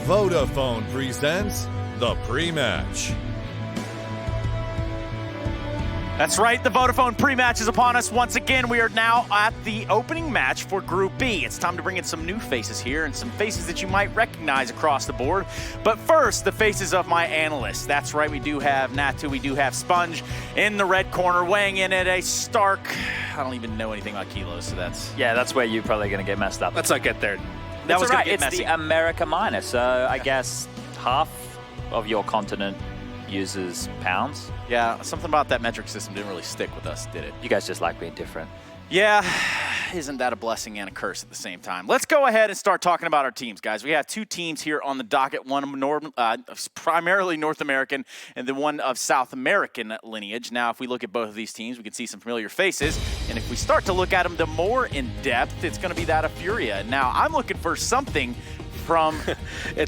Vodafone presents the pre-match. That's right, the Vodafone pre-match is upon us. Once again, we are now at the opening match for Group B. It's time to bring in some new faces here and some faces that you might recognize across the board. But first, the faces of my analysts. That's right, we do have Natu, we do have Sponge in the red corner, weighing in at a stark, I don't even know anything about kilos, so that's... Yeah, that's where you're probably going to get messed up. Let's not get there. That was right. It's It's the America minor, so I guess half of your continent uses pounds. Yeah, something about that metric system didn't really stick with us, did it? You guys just like being different. Yeah, isn't that a blessing and a curse at the same time? Let's go ahead and start talking about our teams, guys. We have two teams here on the docket, one primarily North American and the one of South American lineage. Now, if we look at both of these teams, we can see some familiar faces. And if we start to look at them the more in depth, it's going to be that of Furia. Now, I'm looking for something from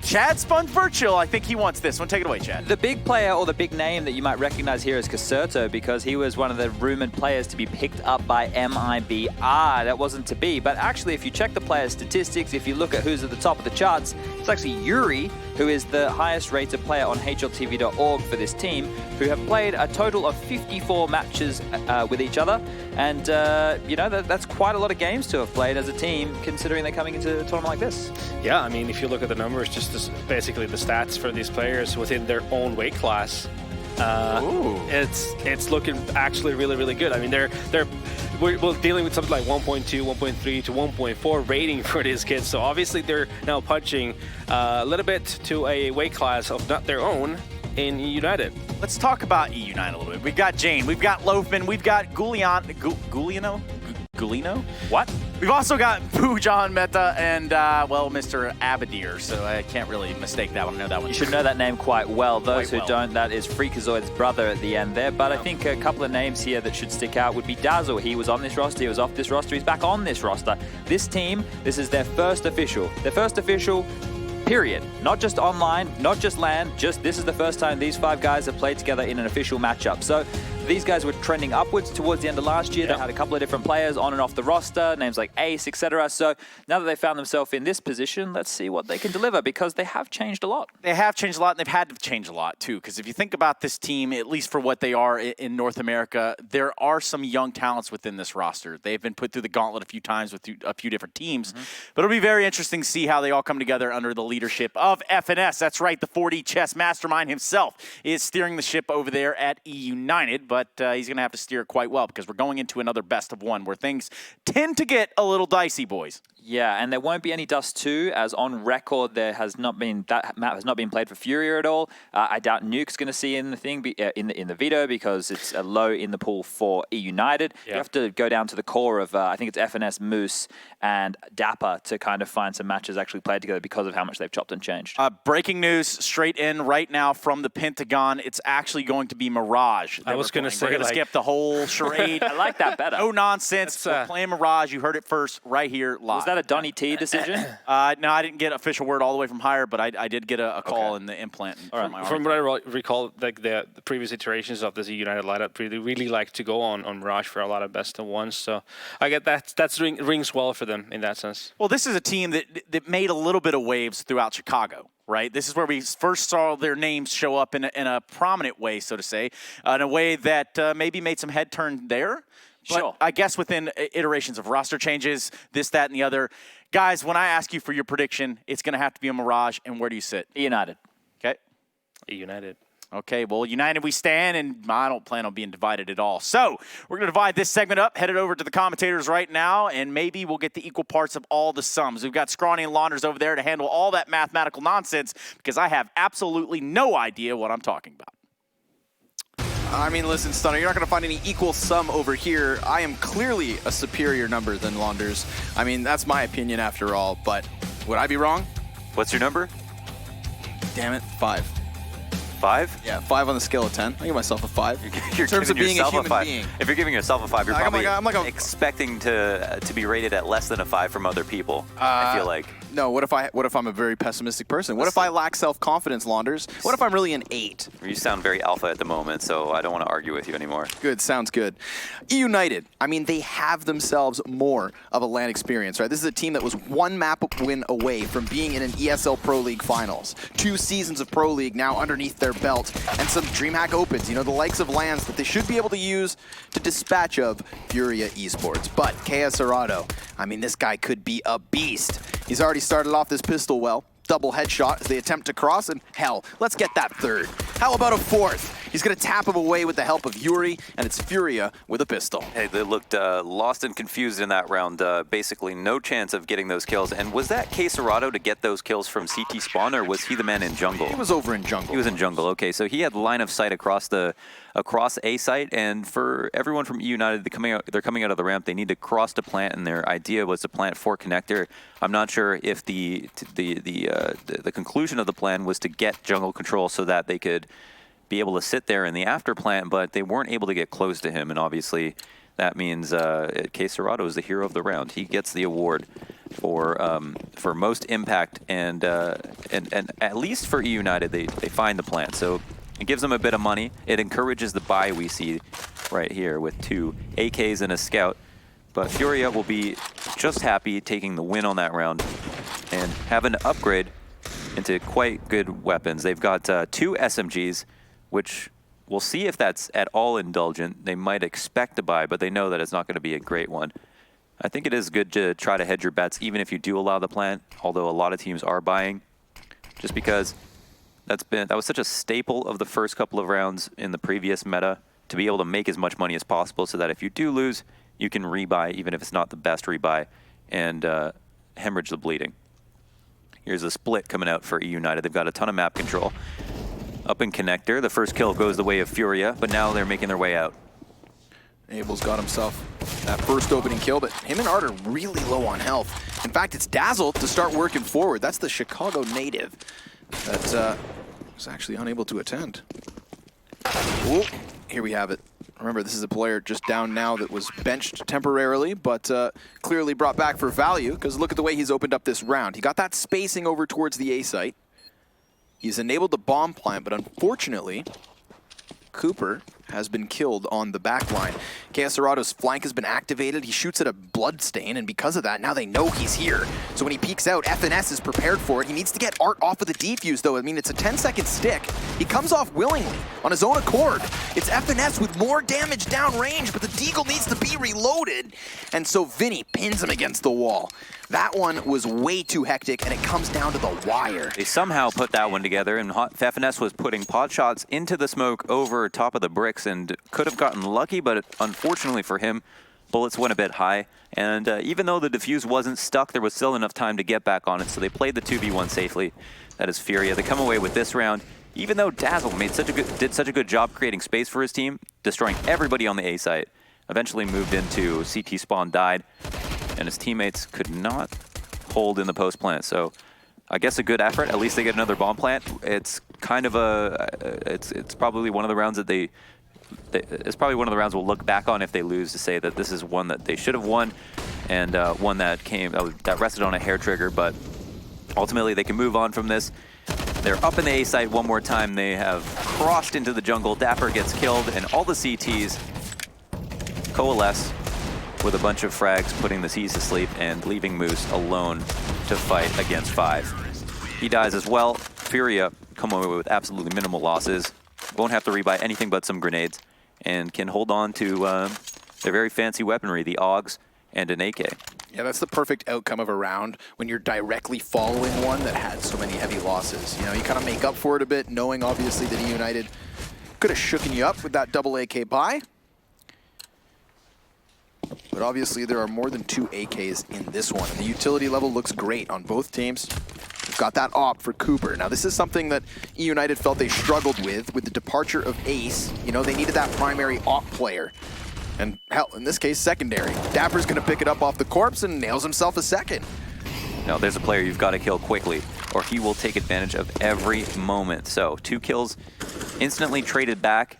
Chad Sponge Virtual. I think he wants this one. Take it away, Chad. The big player or the big name that you might recognize here is Caserto, because he was one of the rumored players to be picked up by MIBR. That wasn't to be, but actually if you check the player statistics, if you look at who's at the top of the charts, it's actually Yuri, who is the highest rated player on HLTV.org for this team, who have played a total of 54 matches with each other. And, you know, that's quite a lot of games to have played as a team, considering they're coming into a tournament like this. Yeah, I mean, if you look at the numbers, basically the stats for these players within their own weight class, it's looking actually really, really good. I mean, we're dealing with something like 1.2, 1.3 to 1.4 rating for these kids. So obviously they're now punching a little bit to a weight class of not their own in eUnited. Let's talk about eUnited a little bit. We've got Jane, we've got Loafman, we've got Gulino? What? We've also got Pujan Mehta and, well, Mr. Abadir, so I can't really mistake that one. I know that one. You should know that name quite well. Those who don't, that is Freakazoid's brother at the end there. But I think a couple of names here that should stick out would be Dazzle. He was on this roster, he was off this roster, he's back on this roster. This team, this is their first official. Period. Not just online, not just LAN, just this is the first time these five guys have played together in an official matchup. So these guys were trending upwards towards the end of last year. They had a couple of different players on and off the roster, names like Ace, etc. So now that they found themselves in this position, let's see what they can deliver, because they have changed a lot. They have changed a lot, and they've had to change a lot, too, because if you think about this team, at least for what they are in North America, there are some young talents within this roster. They've been put through the gauntlet a few times with a few different teams, but it'll be very interesting to see how they all come together under the leadership of FNS. That's right, the 4D chess mastermind himself is steering the ship over there at eUnited, but he's going to have to steer it quite well, because we're going into another best of one where things tend to get a little dicey, boys. Yeah, and there won't be any Dust 2, as on record that map has not been played for Furia at all. I doubt Nuke's going to see in the thing in the veto, because it's a low in the pool for eUnited. You have to go down to the core of I think it's FNS, Moose, and Dapper to kind of find some matches actually played together because of how much they've chopped and changed. Breaking news straight in right now from the Pentagon. It's actually going to be Mirage. I was going to say, we're going to skip the whole charade. I like that better. No nonsense. We're playing Mirage. You heard it first right here live. Was that a Donnie T decision? No, I didn't get official word all the way from higher, but I did get a call in the implant. From what I recall, like the previous iterations of this eUnited lineup really like to go on Mirage for a lot of best of ones. So I get that rings well for them in that sense. Well, this is a team that made a little bit of waves throughout Chicago. Right, this is where we first saw their names show up in a prominent way, so to say, in a way that maybe made some head turn there. But sure. I guess within iterations of roster changes, this, that, and the other. Guys, when I ask you for your prediction, it's going to have to be a Mirage, and where do you sit? eUnited. Okay. eUnited. Okay, well, united we stand, and I don't plan on being divided at all. So we're going to divide this segment up, head it over to the commentators right now, and maybe we'll get the equal parts of all the sums. We've got Scrawny and Launders over there to handle all that mathematical nonsense, because I have absolutely no idea what I'm talking about. I mean, listen, Stunner, you're not going to find any equal sum over here. I am clearly a superior number than Launders. I mean, that's my opinion after all, but would I be wrong? What's your number? Damn it, 5. 5? Yeah, 5 on the scale of 10. I give myself a 5. You're in terms of giving being a yourself human 5. being. If you're giving yourself a 5, you're I'm probably like a- expecting to be rated at less than a 5 from other people, I feel like. No, what if I'm a very pessimistic person? What if I lack self-confidence, Launders? What if I'm really an 8? You sound very alpha at the moment, so I don't want to argue with you anymore. Good, sounds good. eUnited, I mean, they have themselves more of a LAN experience, right? This is a team that was 1 map win away from being in an ESL Pro League finals. 2 seasons of Pro League now underneath their belt, and some DreamHack Opens, you know, the likes of LANs that they should be able to use to dispatch of Furia Esports. But KS Arado, I mean, this guy could be a beast. He's already started off this pistol well. Double headshot as they attempt to cross, and hell, let's get that 3rd. How about a 4th? He's going to tap him away with the help of Yuri, and it's Furia with a pistol. Hey, they looked lost and confused in that round. Basically, no chance of getting those kills. And was that Caserado to get those kills from CT spawn, or was he the man in jungle? He was over in jungle. He was in jungle. Okay, so he had line of sight across A site, and for everyone from eUnited, they're coming out of the ramp. They need to cross to plant, and their idea was to plant for connector. I'm not sure if the conclusion of the plan was to get jungle control so that they could be able to sit there in the after plant, but they weren't able to get close to him, and obviously that means Caserado is the hero of the round. He gets the award for most impact, and at least for eUnited, they find the plant. So it gives them a bit of money. It encourages the buy we see right here with 2 AKs and a scout. But Furia will be just happy taking the win on that round and having to upgrade into quite good weapons. They've got 2 SMGs, which we'll see if that's at all indulgent. They might expect to buy, but they know that it's not going to be a great one. I think it is good to try to hedge your bets, even if you do allow the plant, although a lot of teams are buying, just because that was such a staple of the first couple of rounds in the previous meta, to be able to make as much money as possible so that if you do lose, you can rebuy, even if it's not the best rebuy, and hemorrhage the bleeding. Here's a split coming out for eUnited. They've got a ton of map control. Up in connector, the first kill goes the way of Furia, but now they're making their way out. Abel's got himself that first opening kill, but him and Art are really low on health. In fact, it's Dazzle to start working forward. That's the Chicago native that was actually unable to attend. Ooh, here we have it. Remember, this is a player just down now that was benched temporarily, but clearly brought back for value, because look at the way he's opened up this round. He got that spacing over towards the A site. He's enabled the bomb plant, but unfortunately, Cooper has been killed on the back line. Caserado's flank has been activated. He shoots at a bloodstain, and because of that, now they know he's here. So when he peeks out, FNS is prepared for it. He needs to get Art off of the defuse, though. I mean, it's a 10-second stick. He comes off willingly, on his own accord. It's FNS with more damage downrange, but the Deagle needs to be reloaded. And so Vinny pins him against the wall. That one was way too hectic, and it comes down to the wire. They somehow put that one together, and FNS was putting pot shots into the smoke over top of the bricks and could have gotten lucky, but unfortunately for him, bullets went a bit high. And even though the defuse wasn't stuck, there was still enough time to get back on it, so they played the 2v1 safely. That is Furia. They come away with this round, even though Dazzle did such a good job creating space for his team, destroying everybody on the A site. Eventually moved into CT spawn, died, and his teammates could not hold in the post plant. So I guess a good effort. At least they get another bomb plant. It's kind of it's probably one of the rounds that it's probably one of the rounds we'll look back on if they lose, to say that this is one that they should have won, and one that rested on a hair trigger. But ultimately they can move on from this. They're up in the A site one more time. They have crossed into the jungle. Dapper gets killed, and all the CTs coalesce with a bunch of frags, putting the C's to sleep and leaving Moose alone to fight against 5. He dies as well. Furia come away with absolutely minimal losses. Won't have to rebuy anything but some grenades, and can hold on to their very fancy weaponry, the AUGs and an AK. Yeah, that's the perfect outcome of a round when you're directly following one that had so many heavy losses. You know, you kind of make up for it a bit, knowing obviously that eUnited could have shooken you up with that double AK buy. But obviously there are more than 2 AKs in this one, and the utility level looks great on both teams. We've got that op for Cooper. Now this is something that eUnited felt they struggled with the departure of Ace. You know, they needed that primary op player. And hell, in this case, secondary. Dapper's gonna pick it up off the corpse and nails himself a second. No, there's a player you've got to kill quickly, or he will take advantage of every moment. So 2 kills instantly traded back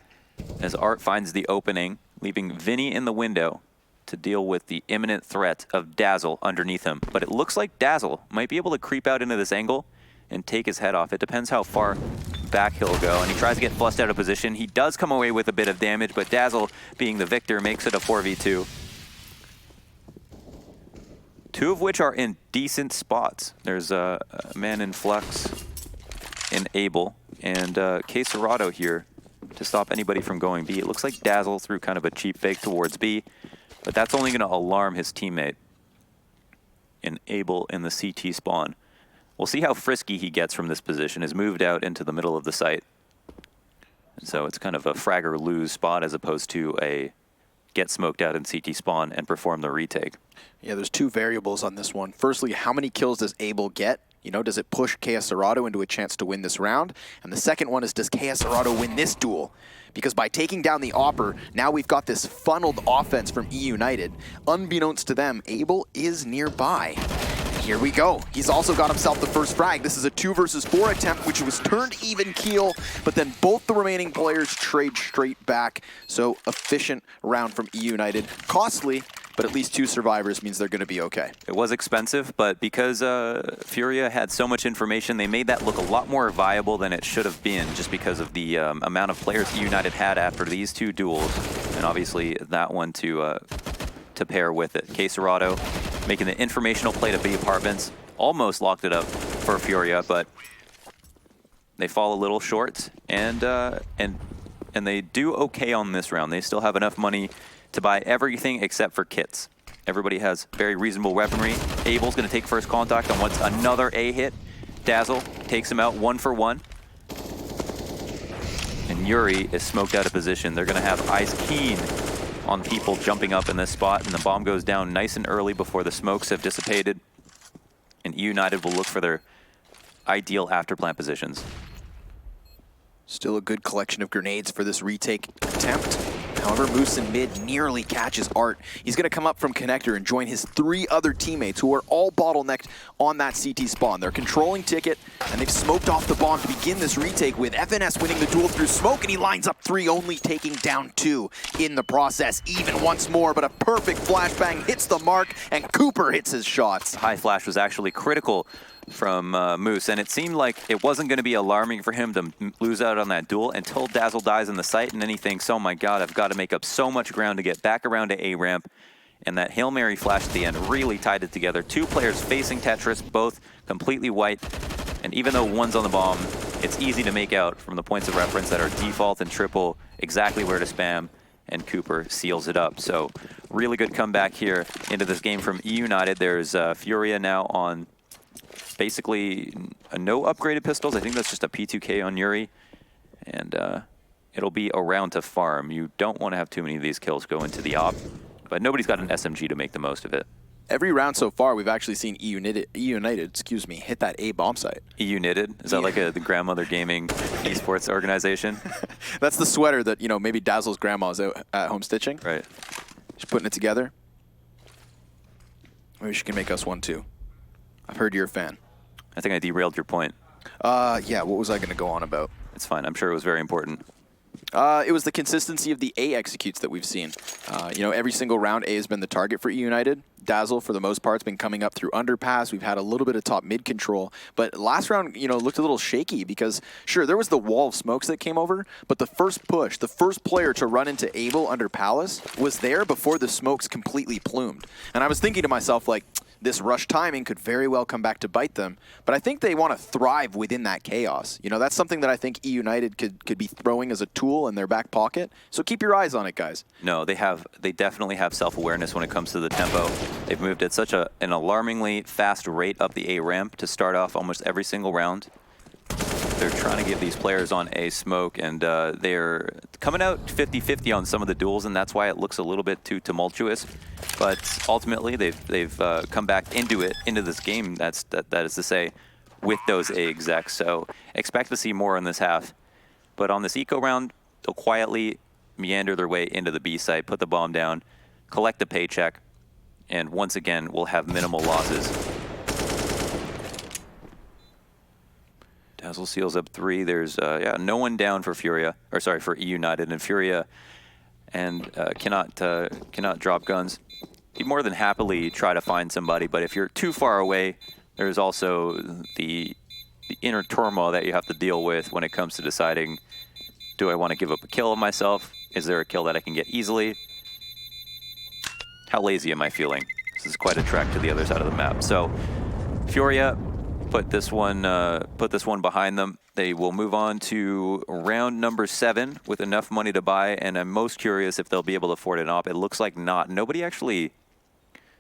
as Art finds the opening, leaving Vinny in the window to deal with the imminent threat of Dazzle underneath him. But it looks like Dazzle might be able to creep out into this angle and take his head off. It depends how far back he'll go, and he tries to get flushed out of position. He does come away with a bit of damage, but Dazzle, being the victor, makes it a 4v2. Two of which are in decent spots. There's a man in Flux, in Abel, and Quesarado here to stop anybody from going B. It looks like Dazzle threw kind of a cheap fake towards B, but that's only going to alarm his teammate in Abel in the CT spawn. We'll see how frisky he gets from this position. Is moved out into the middle of the site. So it's kind of a frag or lose spot as opposed to a get smoked out in CT spawn and perform the retake. Yeah, there's two variables on this one. Firstly, how many kills does Abel get? You know, does it push Quesarado into a chance to win this round? And the second one is, does Quesarado win this duel? Because by taking down the Opper, now we've got this funneled offense from eUnited. Unbeknownst to them, Abel is nearby. Here we go. He's also got himself the first frag. This is a 2 versus 4 attempt, which was turned even keel, but then both the remaining players trade straight back. So efficient round from eUnited. Costly, but at least 2 survivors means they're going to be okay. It was expensive, but because Furia had so much information, they made that look a lot more viable than it should have been, just because of the amount of players eUnited had after these 2 duels, and obviously that one to pair with it. Quesarado making the informational play to B apartments, almost locked it up for Furia, but they fall a little short, and they do okay on this round. They still have enough money to buy everything except for kits. Everybody has very reasonable weaponry. Abel's going to take first contact on what's another A hit. Dazzle takes him out 1 for 1. And Yuri is smoked out of position. They're going to have eyes keen on people jumping up in this spot, and the bomb goes down nice and early before the smokes have dissipated. And eUnited will look for their ideal afterplant positions. Still a good collection of grenades for this retake attempt. However, Moose in mid nearly catches Art. He's going to come up from connector and join his 3 other teammates who are all bottlenecked on that CT spawn. They're controlling Ticket, and they've smoked off the bomb to begin this retake, with FNS winning the duel through smoke, and he lines up 3, only taking down 2 in the process. Even once more, but a perfect flashbang hits the mark, and Cooper hits his shots. High flash was actually critical from Moose, and it seemed like it wasn't going to be alarming for him to lose out on that duel until Dazzle dies in the site, and then he thinks, oh my god, I've got to make up so much ground to get back around to A ramp, and that Hail Mary flash at the end really tied it together. 2 players facing Tetris, both completely white, and even though one's on the bomb, it's easy to make out from the points of reference that are default and triple exactly where to spam, and Cooper seals it up. So really good comeback here into this game from eUnited. There's Furia now on basically no upgraded pistols. I think that's just a P2K on Yuri, and it'll be a round to farm. You don't want to have too many of these kills go into the op, but nobody's got an SMG to make the most of it. Every round so far, we've actually seen eUnited, hit that A bomb site. eUnited? Is that like the grandmother gaming esports organization? That's the sweater that, you know, maybe Dazzle's grandma's out at home stitching. Right. She's putting it together. Maybe she can make us one too. I've heard you're a fan. I think I derailed your point. Yeah, what was I going to go on about? It's fine. I'm sure it was very important. It was the consistency of the A executes that we've seen. You know, every single round A has been the target for eUnited. Dazzle, for the most part, has been coming up through underpass. We've had a little bit of top mid control. But last round, you know, looked a little shaky because, sure, there was the wall of smokes that came over, but the first push, the first player to run into Abel under Palace was there before the smokes completely plumed. And I was thinking to myself, like, this rush timing could very well come back to bite them. But I think they want to thrive within that chaos. You know, that's something that I think eUnited could be throwing as a tool in their back pocket. So keep your eyes on it, guys. No, they definitely have self-awareness when it comes to the tempo. They've moved at such an alarmingly fast rate up the A ramp to start off almost every single round. They're trying to give these players on A smoke, and they're coming out 50-50 on some of the duels, and that's why it looks a little bit too tumultuous. But ultimately, they've come back into this game. That is to say, with those A execs. So expect to see more in this half. But on this eco round, they'll quietly meander their way into the B site, put the bomb down, collect the paycheck, and once again, we'll have minimal losses. Dazzle seals up 3. There's no one down for Furia, or sorry, for eUnited, and Furia and cannot drop guns, he'd more than happily try to find somebody. But if you're too far away, there's also the inner turmoil that you have to deal with when it comes to deciding, do I want to give up a kill of myself? Is there a kill that I can get easily? How lazy am I feeling? This is quite a trek to the other side of the map. So Furia put this one behind them. They will move on to round number 7 with enough money to buy, and I'm most curious if they'll be able to afford an op. It looks like not. Nobody actually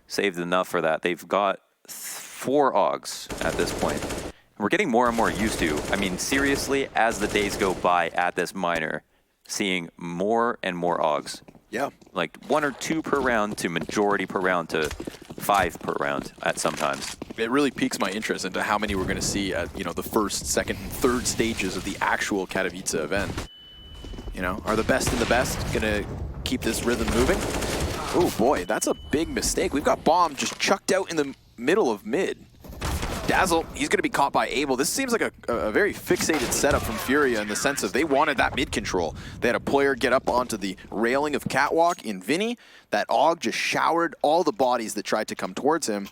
saved enough for that. They've got 4 AUGs at this point. We're getting more and more used to, I mean, seriously, as the days go by at this minor, seeing more and more AUGs. Yeah. Like 1 or 2 per round to majority per round to 5 per round at some times. It really piques my interest into how many we're going to see at, you know, the first, second, and third stages of the actual Katowice event. You know, are the best and the best going to keep this rhythm moving? Oh boy, that's a big mistake. We've got Bomb just chucked out in the middle of mid. Dazzle, he's going to be caught by Abel. This seems like a very fixated setup from Furia in the sense of they wanted that mid control. They had a player get up onto the railing of Catwalk in Vinny. That AUG just showered all the bodies that tried to come towards him.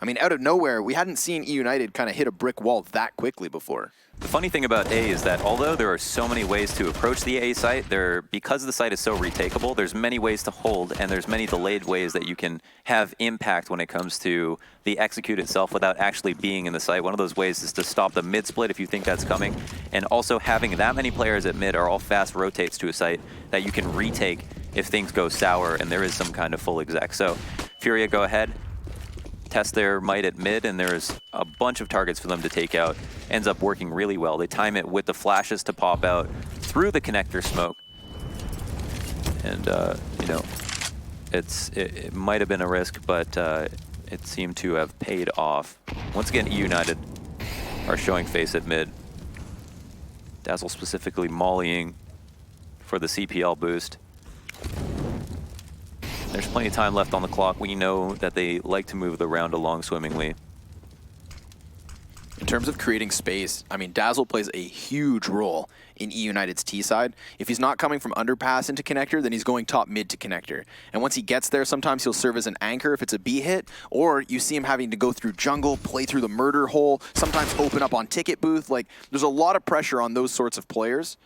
I mean, out of nowhere, we hadn't seen eUnited kind of hit a brick wall that quickly before. The funny thing about A is that although there are so many ways to approach the A site, because the site is so retakeable, there's many ways to hold, and there's many delayed ways that you can have impact when it comes to the execute itself without actually being in the site. One of those ways is to stop the mid split if you think that's coming, and also having that many players at mid are all fast rotates to a site that you can retake if things go sour and there is some kind of full exec. So Furia go ahead, test their might at mid, and there's a bunch of targets for them to take out. Ends up working really well. They time it with the flashes to pop out through the connector smoke. And, you know, it might have been a risk, but it seemed to have paid off. Once again, eUnited are showing face at mid. Dazzle specifically mollying for the CPL boost. There's plenty of time left on the clock. We know that they like to move the round along swimmingly. In terms of creating space, I mean, Dazzle plays a huge role in eUnited's T side. If he's not coming from underpass into connector, then he's going top mid to connector. And once he gets there, sometimes he'll serve as an anchor if it's a B hit, or you see him having to go through jungle, play through the murder hole, sometimes open up on ticket booth. Like, there's a lot of pressure on those sorts of players.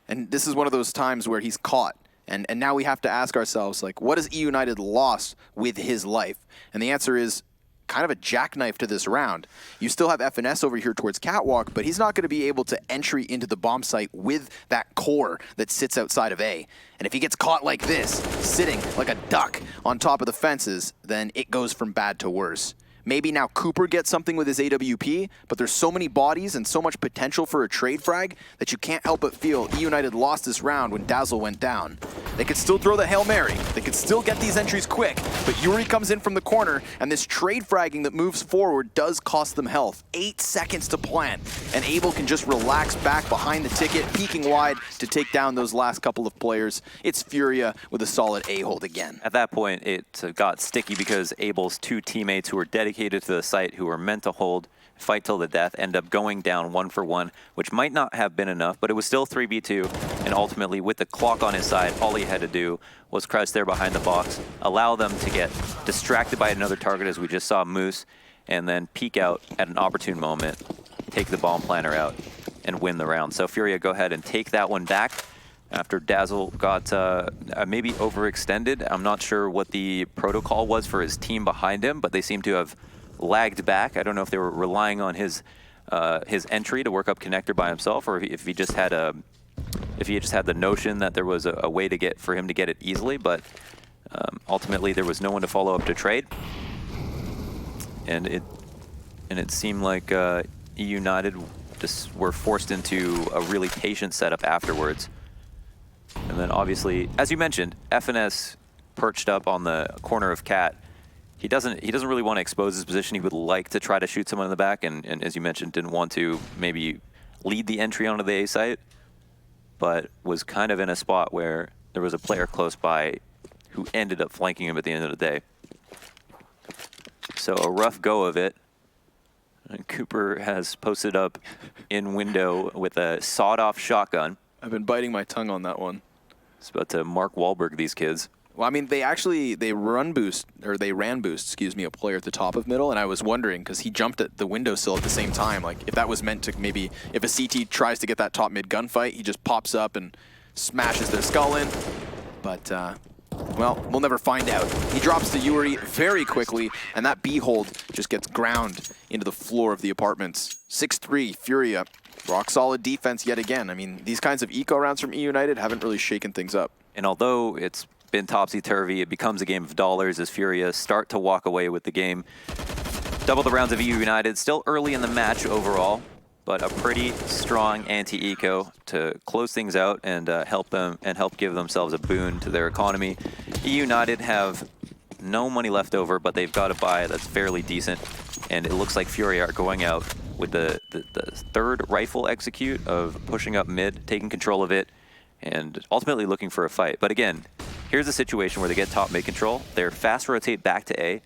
And this is one of those times where he's caught. And now we have to ask ourselves, like, what has eUnited lost with his life? And the answer is kind of a jackknife to this round. You still have FNS over here towards Catwalk, but he's not going to be able to entry into the bomb site with that core that sits outside of A. And if he gets caught like this, sitting like a duck on top of the fences, then it goes from bad to worse. Maybe now Cooper gets something with his AWP, but there's so many bodies and so much potential for a trade frag that you can't help but feel eUnited lost this round when Dazzle went down. They could still throw the Hail Mary, they could still get these entries quick, but Yuri comes in from the corner, and this trade fragging that moves forward does cost them health. 8 seconds to plant, and Abel can just relax back behind the ticket, peeking wide to take down those last couple of players. It's Furia with a solid A-hold again. At that point, it got sticky because Abel's 2 teammates who were dedicated to the site, who were meant to hold, fight till the death, end up going down 1 for 1, which might not have been enough, but it was still 3v2, and ultimately with the clock on his side, all he had to do was crouch there behind the box, allow them to get distracted by another target, as we just saw Moose, and then peek out at an opportune moment, take the bomb planter out, and win the round. So Furia go ahead and take that one back after Dazzle got maybe overextended. I'm not sure what the protocol was for his team behind him, but they seem to have lagged back. I don't know if they were relying on his entry to work up connector by himself, or if he just had the notion that there was a way to for him to get it easily. But ultimately, there was no one to follow up to trade, and it seemed like eUnited just were forced into a really patient setup afterwards. And then obviously, as you mentioned, FNS perched up on the corner of Cat. He doesn't really want to expose his position. He would like to try to shoot someone in the back, and as you mentioned, didn't want to maybe lead the entry onto the A site, but was kind of in a spot where there was a player close by who ended up flanking him at the end of the day. So a rough go of it. And Cooper has posted up in window with a sawed-off shotgun. I've been biting my tongue on that one. It's about to Mark Wahlberg these kids. Well, I mean, they ran boost, excuse me, a player at the top of middle, and I was wondering, because he jumped at the windowsill at the same time, like, if that was meant to maybe, if a CT tries to get that top mid gunfight, he just pops up and smashes their skull in. But, well, we'll never find out. He drops to Yuri very quickly, and that B-hold just gets ground into the floor of the apartments. 6-3, Furia. Rock solid defense yet again. I mean, these kinds of eco rounds from eUnited haven't really shaken things up. And although it's been topsy-turvy, it becomes a game of dollars as Furia start to walk away with the game. Double the rounds of eUnited, still early in the match overall, but a pretty strong anti-eco to close things out and help give themselves a boon to their economy. eUnited have no money left over, but they've got a buy that's fairly decent, and it looks like Furia are going out with the third rifle execute of pushing up mid, taking control of it, and ultimately looking for a fight. But again, here's a situation where they get top mid control, they're fast rotate back to A,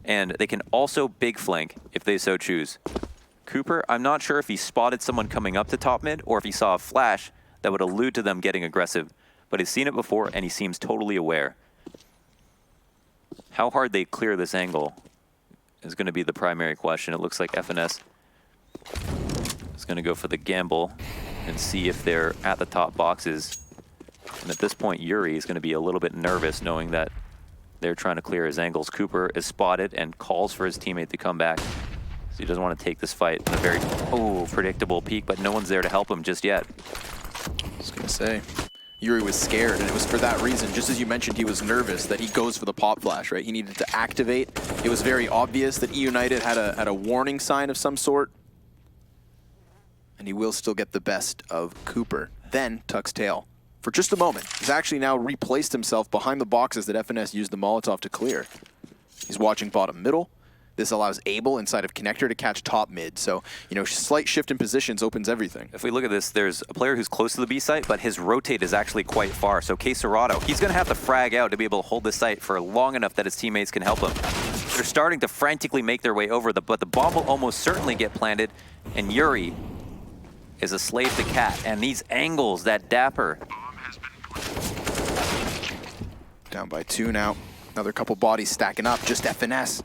and they can also big flank if they so choose. Cooper, I'm not sure if he spotted someone coming up to top mid or if he saw a flash that would allude to them getting aggressive, but he's seen it before and he seems totally aware. How hard they clear this angle is going to be the primary question. It looks like FNS is going to go for the gamble and see if they're at the top boxes. And at this point, Yuri is going to be a little bit nervous knowing that they're trying to clear his angles. Cooper is spotted and calls for his teammate to come back. So he doesn't want to take this fight in a very predictable peak, but no one's there to help him just yet. I was going to say, Yuri was scared, and it was for that reason, just as you mentioned, he was nervous that he goes for the pop flash, right? He needed to activate. It was very obvious that eUnited had a warning sign of some sort. And he will still get the best of Cooper. Then Tuck's tail. For just a moment, he's actually now replaced himself behind the boxes that FNS used the Molotov to clear. He's watching bottom middle. This allows Abel inside of connector to catch top mid. So, you know, slight shift in positions opens everything. If we look at this, there's a player who's close to the B site, but his rotate is actually quite far. So Quesarado, he's going to have to frag out to be able to hold the site for long enough that his teammates can help him. They're starting to frantically make their way over, but the bomb will almost certainly get planted, and Yuri is a slave to Cat. And these angles, that Dapper. Down by 2 now. Another couple bodies stacking up, just FNS.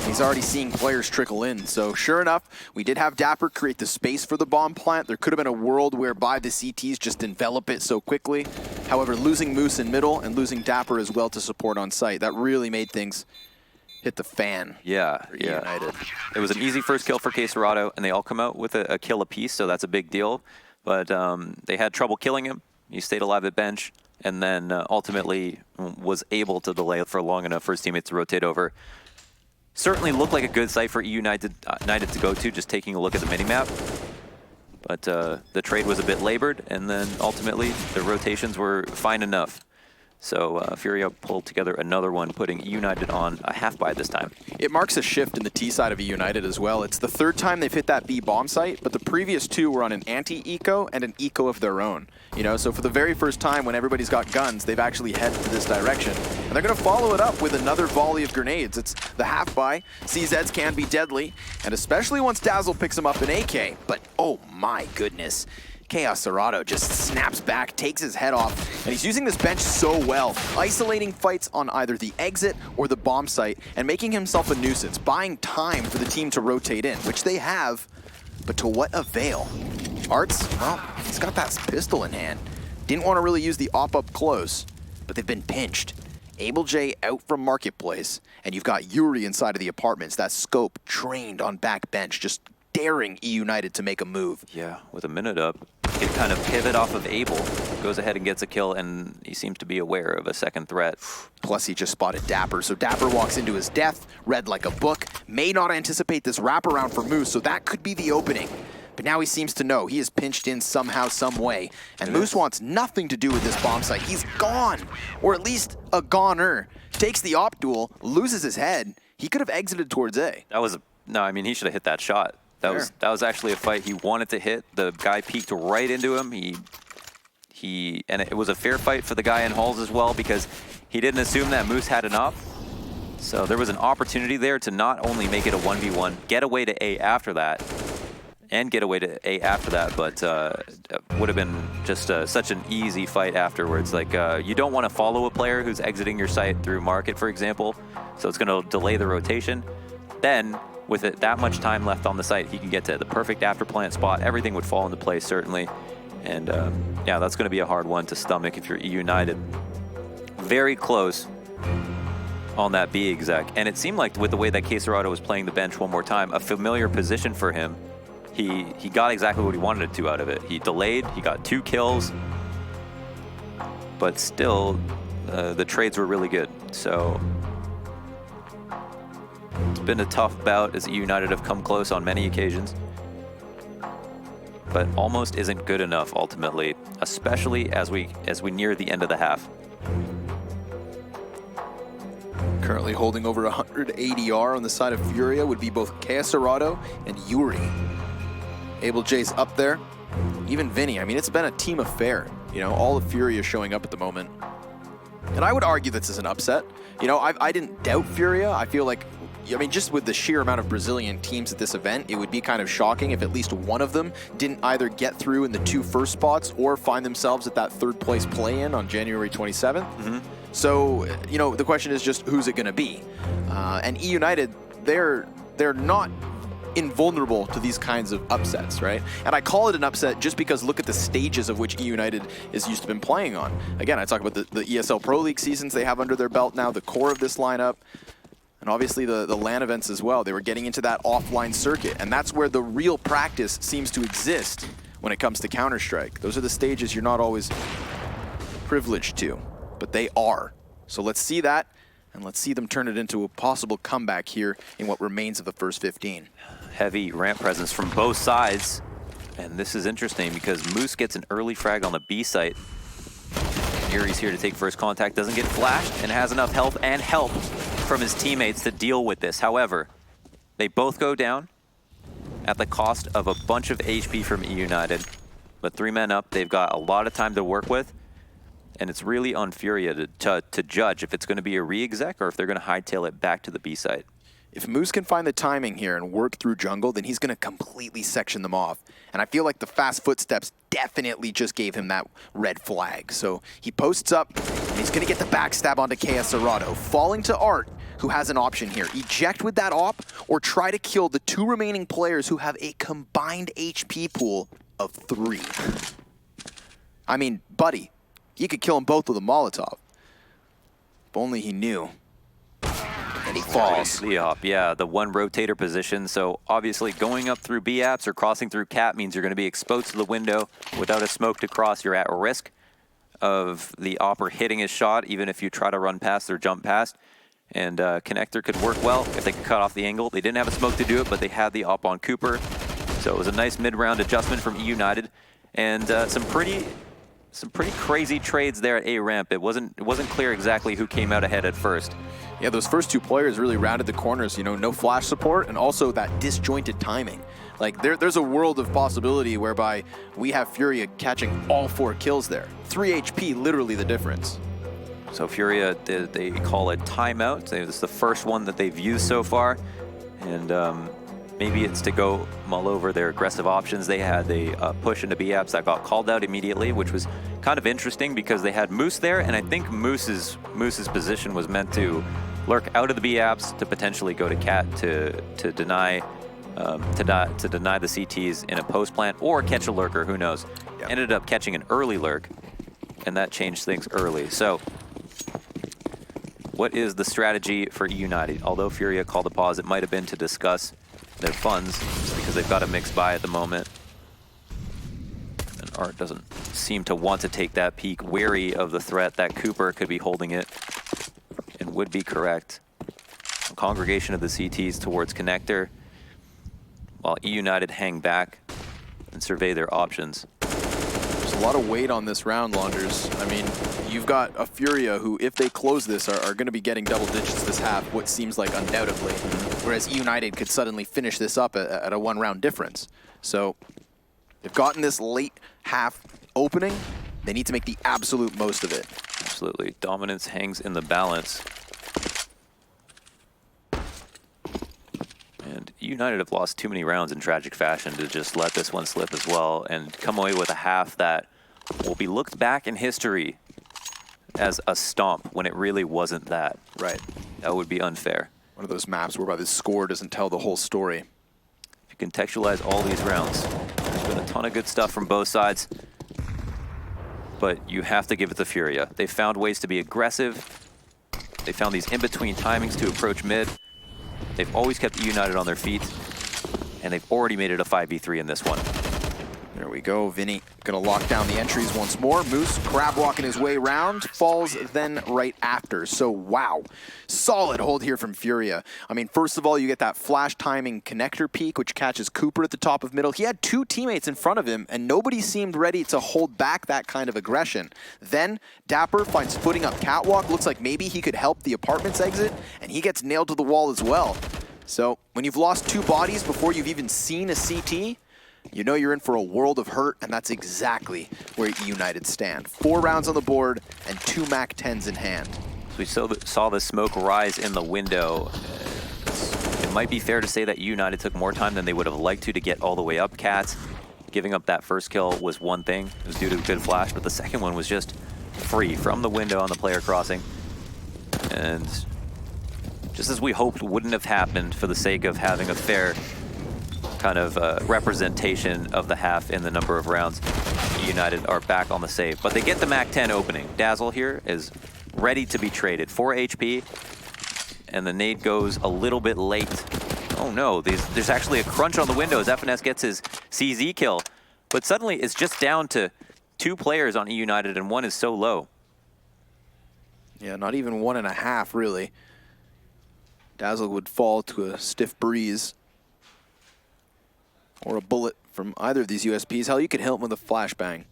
He's already seeing players trickle in. So sure enough, we did have Dapper create the space for the bomb plant. There could have been a world whereby the CTs just envelop it so quickly. However, losing Moose in middle and losing Dapper as well to support on site, that really made things hit the fan. Yeah. United. It was an easy first kill for Quesarado, and they all come out with a kill apiece, so that's a big deal. But they had trouble killing him. He stayed alive at bench, and then ultimately was able to delay for long enough for his teammates to rotate over. Certainly looked like a good site for eUnited to go to, just taking a look at the minimap. But the trade was a bit labored, and then ultimately the rotations were fine enough. So Furia pulled together another one, putting eUnited on a half buy this time. It marks a shift in the T side of eUnited as well. It's the third time they've hit that B bomb site, but the previous 2 were on an anti-eco and an eco of their own. You know, so for the very first time when everybody's got guns, they've actually headed to this direction. And they're going to follow it up with another volley of grenades. It's the half buy. CZs can be deadly, and especially once Dazzle picks him up in AK. But oh my goodness. Chaos Serrato just snaps back, takes his head off, and he's using this bench so well, isolating fights on either the exit or the bomb site, and making himself a nuisance, buying time for the team to rotate in, which they have, but to what avail? Arts, well, he's got that pistol in hand. Didn't want to really use the op up close, but they've been pinched. Abel J out from Marketplace, and you've got Yuri inside of the apartments, that scope trained on back bench, just daring eUnited to make a move. Yeah, with a minute up, he can kind of pivot off of Abel, goes ahead and gets a kill, and he seems to be aware of a second threat. Plus he just spotted Dapper, so Dapper walks into his death, read like a book, may not anticipate this wraparound for Moose, so that could be the opening. But now he seems to know he is pinched in somehow, some way, and Moose wants nothing to do with this bomb site. He's gone, or at least a goner. Takes the op duel, loses his head. He could have exited towards A. No, I mean, he should have hit that shot. That was actually a fight he wanted to hit. The guy peeked right into him. And it was a fair fight for the guy in Halls as well, because he didn't assume that Moose had an op. So there was an opportunity there to not only make it a 1v1, get away to A after that, and get away to A after that, but would have been just such an easy fight afterwards. Like, you don't want to follow a player who's exiting your site through market, for example, so it's going to delay the rotation. Then, with it that much time left on the site, he can get to the perfect after plant spot. Everything would fall into place, certainly. And yeah, that's going to be a hard one to stomach if you're eUnited. Very close on that B exec. And it seemed like with the way that Caserado was playing the bench one more time, a familiar position for him. He got exactly what he wanted to out of it. He delayed, he got 2 kills, but still the trades were really good. So it's been a tough bout as eUnited have come close on many occasions, but almost isn't good enough ultimately, especially as we near the end of the half. Currently holding over 100 ADR on the side of Furia would be both Caserado and Yuri. Able J's up there, even Vinny. I mean, it's been a team affair. You know, all of Furia showing up at the moment. And I would argue this is an upset. You know, I didn't doubt Furia. I feel like, I mean, just with the sheer amount of Brazilian teams at this event, it would be kind of shocking if at least one of them didn't either get through in the 2 first spots or find themselves at that 3rd place play-in on January 27th. Mm-hmm. So, you know, the question is just who's it going to be? And eUnited, they're not invulnerable to these kinds of upsets, right? And I call it an upset just because look at the stages of which eUnited is used to been playing on. Again, I talk about the ESL Pro League seasons they have under their belt now, the core of this lineup, and obviously the LAN events as well. They were getting into that offline circuit, and that's where the real practice seems to exist when it comes to Counter-Strike. Those are the stages you're not always privileged to, but they are. So let's see that, and let's see them turn it into a possible comeback here in what remains of the first 15. Heavy ramp presence from both sides. And this is interesting because Moose gets an early frag on the B site. Yuri's here to take first contact, doesn't get flashed, and has enough health and help from his teammates to deal with this. However, they both go down at the cost of a bunch of HP from eUnited. But 3 men up, they've got a lot of time to work with. And it's really on Furia to judge if it's going to be a re-exec or if they're going to hightail it back to the B site. If Moose can find the timing here and work through jungle, then he's going to completely section them off. And I feel like the fast footsteps definitely just gave him that red flag. So he posts up, and he's going to get the backstab onto Caserado, falling to Art, who has an option here. Eject with that op, or try to kill the 2 remaining players who have a combined HP pool of 3. I mean, buddy, he could kill them both with a Molotov. If only he knew. And he falls. The op, yeah, the 1 rotator position. So obviously going up through B apps or crossing through cap means you're going to be exposed to the window. Without a smoke to cross, you're at risk of the opper hitting his shot, even if you try to run past or jump past. And Connector could work well if they could cut off the angle. They didn't have a smoke to do it, but they had the op on Cooper. So it was a nice mid-round adjustment from eUnited. And some pretty crazy trades there at A ramp. It wasn't clear exactly who came out ahead at first. Yeah, those first 2 players really rounded the corners, you know, no flash support and also that disjointed timing. Like there's a world of possibility whereby we have Furia catching all 4 kills there. 3 HP, literally the difference. So Furia, they call it timeout. It's the first one that they've used so far. And maybe it's to go mull over their aggressive options. They had a push into B apps that got called out immediately, which was kind of interesting because they had Moose there, and I think Moose's position was meant to lurk out of the B apps to potentially go to Cat to deny the CTs in a post plant or catch a lurker. Who knows? Yep. Ended up catching an early lurk, and that changed things early. So, what is the strategy for eUnited? Although Furia called a pause, it might have been to discuss their funds, just because they've got a mixed buy at the moment. And Art doesn't seem to want to take that peek, wary of the threat that Cooper could be holding it, and would be correct. A congregation of the CTs towards Connector, while eUnited hang back and survey their options. There's a lot of weight on this round, Launders. I mean, you've got a Furia who, if they close this, are going to be getting double digits this half, what seems like undoubtedly. Whereas eUnited could suddenly finish this up at a 1-round difference. So they've gotten this late half opening. They need to make the absolute most of it. Absolutely. Dominance hangs in the balance. And eUnited have lost too many rounds in tragic fashion to just let this one slip as well and come away with a half that will be looked back in history as a stomp when it really wasn't that. Right. That would be unfair. One of those maps whereby the score doesn't tell the whole story. If you contextualize all these rounds, there's been a ton of good stuff from both sides, but you have to give it to Furia. They found ways to be aggressive. They found these in-between timings to approach mid. They've always kept eUnited on their feet, and they've already made it a 5v3 in this one. There we go. Vinny gonna lock down the entries once more. Moose crab walking his way round, falls then right after. So wow, solid hold here from Furia. I mean, first of all, you get that flash timing connector peak, which catches Cooper at the top of middle. He had two teammates in front of him, and nobody seemed ready to hold back that kind of aggression. Then Dapper finds footing up catwalk. Looks like maybe he could help the apartments exit, and he gets nailed to the wall as well. So when you've lost two bodies before you've even seen a CT, you know you're in for a world of hurt, and that's exactly where eUnited stand. 4 rounds on the board and 2 MAC-10s in hand. We saw the smoke rise in the window. It might be fair to say that eUnited took more time than they would have liked to get all the way up. Cats giving up that first kill was one thing. It was due to a good flash, but the second one was just free from the window on the player crossing. And just as we hoped wouldn't have happened for the sake of having a fair kind of representation of the half in the number of rounds, eUnited are back on the save. But they get the MAC-10 opening. Dazzle here is ready to be traded. 4 HP, and the nade goes a little bit late. Oh no, there's actually a crunch on the window as FNS gets his CZ kill. But suddenly it's just down to 2 players on eUnited, and one is so low. Yeah, not even 1.5 really. Dazzle would fall to a stiff breeze or a bullet from either of these USPs. Hell, you could hit him with a flashbang.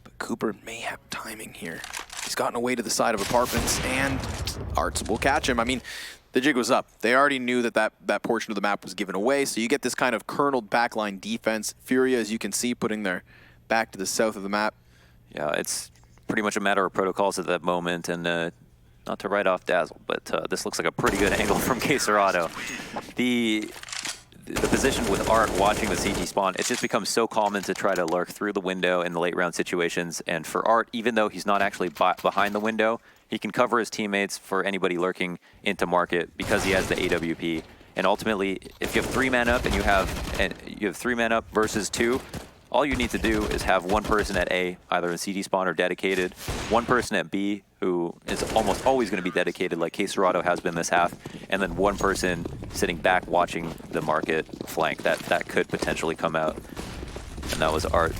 But Cooper may have timing here. He's gotten away to the side of apartments, and Arts will catch him. I mean, the jig was up. They already knew that portion of the map was given away, so you get this kind of kerneled backline defense. Furia, as you can see, putting their back to the south of the map. Yeah, it's pretty much a matter of protocols at that moment, and not to write off Dazzle, but this looks like a pretty good angle from Caserado. The position with Art watching the CT spawn, it's just become so common to try to lurk through the window in the late round situations. And for Art, even though he's not actually behind the window, he can cover his teammates for anybody lurking into market because he has the AWP. And ultimately, if you have 3 man up and you have 3 man up versus 2, all you need to do is have one person at A, either in CT spawn or dedicated, one person at B, who is almost always going to be dedicated like Caserado has been this half, and then one person sitting back watching the market flank. That could potentially come out, and that was Art.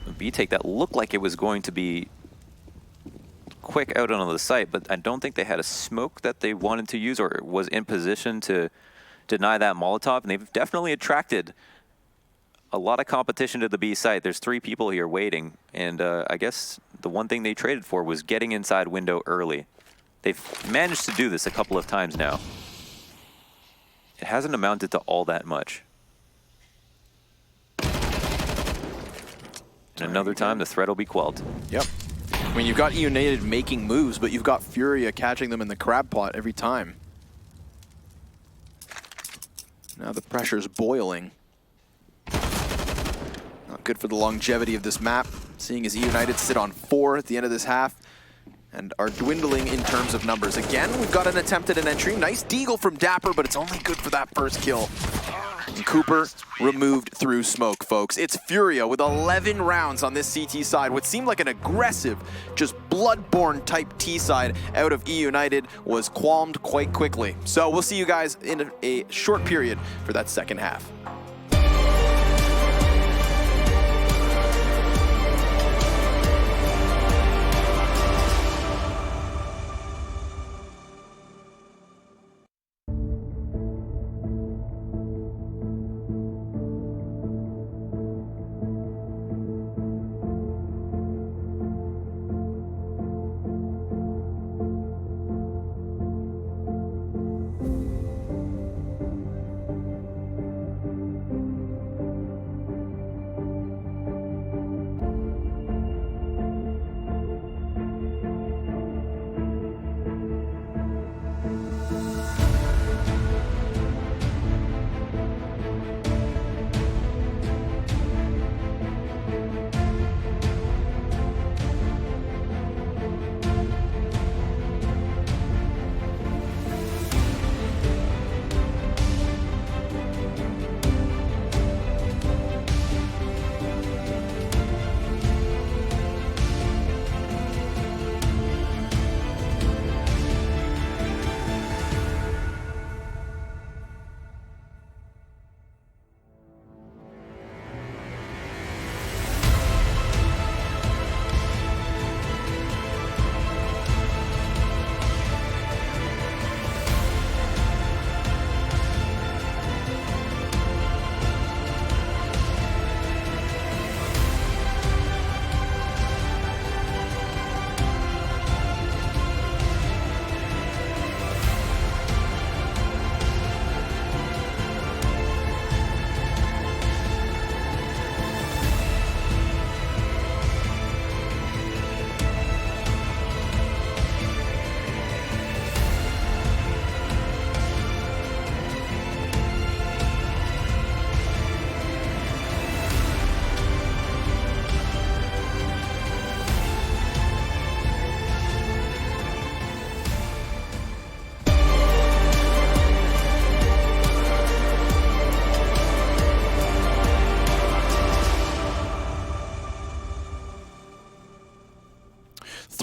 A B take that looked like it was going to be quick out on the site, but I don't think they had a smoke that they wanted to use or was in position to deny that Molotov, and they've definitely attracted a lot of competition to the B site. There's 3 people here waiting, and I guess the one thing they traded for was getting inside window early. They've managed to do this a couple of times now. It hasn't amounted to all that much. And another time, the threat will be quelled. Yep. I mean, you've got eUnited making moves, but you've got Furia catching them in the crab pot every time. Now the pressure's boiling. Not good for the longevity of this map, seeing as eUnited sit on 4 at the end of this half and are dwindling in terms of numbers. Again, we've got an attempt at an entry. Nice deagle from Dapper, but it's only good for that first kill. And Cooper removed through smoke, folks. It's Furia with 11 rounds on this CT side. What seemed like an aggressive, just bloodborne type T side out of eUnited was qualmed quite quickly. So we'll see you guys in a short period for that second half.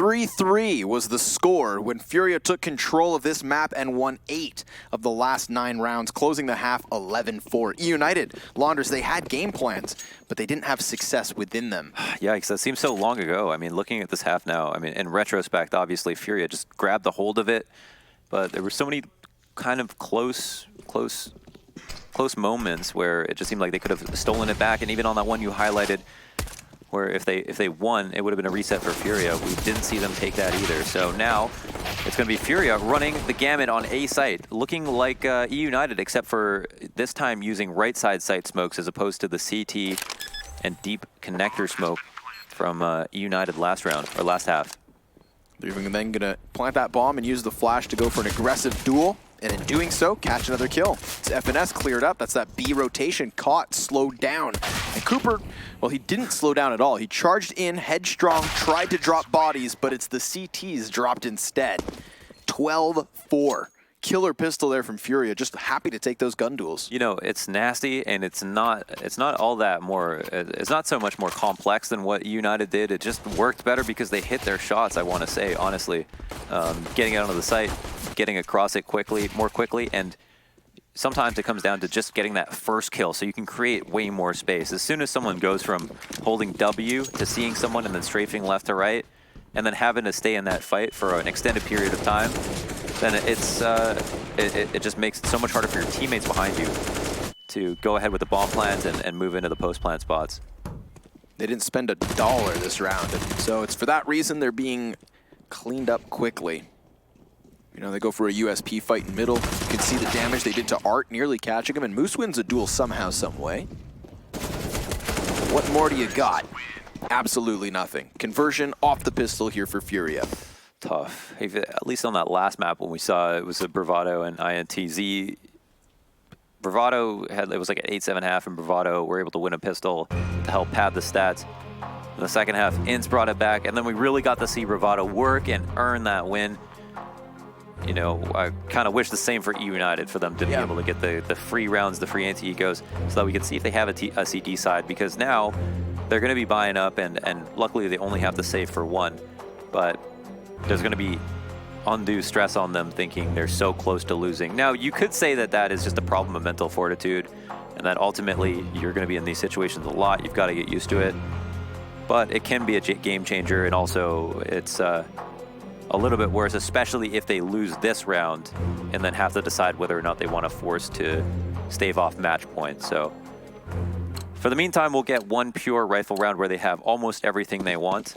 3-3 was the score when Furia took control of this map and won 8 of the last 9 rounds, closing the half 11-4. eUnited, Launders, they had game plans, but they didn't have success within them. Yikes, that seems so long ago. I mean, looking at this half now, I mean, in retrospect, obviously, Furia just grabbed the hold of it, but there were so many kind of close moments where it just seemed like they could have stolen it back, and even on that one you highlighted, where if they won, it would have been a reset for Furia. We didn't see them take that either. So now it's going to be Furia running the gamut on A site, looking like eUnited, except for this time using right side site smokes as opposed to the CT and deep connector smoke from eUnited last round, or last half. They're even then going to plant that bomb and use the flash to go for an aggressive duel. And in doing so, catch another kill. It's FNS cleared up. That's that B rotation caught, slowed down. And Cooper, well, he didn't slow down at all. He charged in, headstrong, tried to drop bodies, but it's the CTs dropped instead. 12-4. Killer pistol there from Furia. Just happy to take those gun duels. You know, it's nasty, and it's not all that more. It's not so much more complex than what eUnited did. It just worked better because they hit their shots. I want to say honestly, getting out onto the site, getting across it more quickly, and sometimes it comes down to just getting that first kill, so you can create way more space. As soon as someone goes from holding W to seeing someone and then strafing left to right, and then having to stay in that fight for an extended period of time, then it just makes it so much harder for your teammates behind you to go ahead with the bomb plans and move into the post-plant spots. They didn't spend $1 this round, and so it's for that reason they're being cleaned up quickly. You know, they go for a USP fight in middle. You can see the damage they did to Art, nearly catching him, and Moose wins a duel somehow, some way. What more do you got? Absolutely nothing. Conversion off the pistol here for Furia. Tough. At least on that last map when we saw it was a Bravado and INTZ. Bravado it was like an 8-7 half, and Bravado were able to win a pistol to help pad the stats. In the second half, Ints brought it back, and then we really got to see Bravado work and earn that win. You know, I kind of wish the same for eUnited, for them to be able to get the free rounds, the free anti-ecos, so that we could see if they have a CD side, because now they're going to be buying up, and luckily they only have to save for one. But there's going to be undue stress on them thinking they're so close to losing. Now, you could say that that is just a problem of mental fortitude, and that ultimately you're going to be in these situations a lot. You've got to get used to it. But it can be a game changer, and also it's a little bit worse, especially if they lose this round and then have to decide whether or not they want to force to stave off match points. So for the meantime, we'll get one pure rifle round where they have almost everything they want.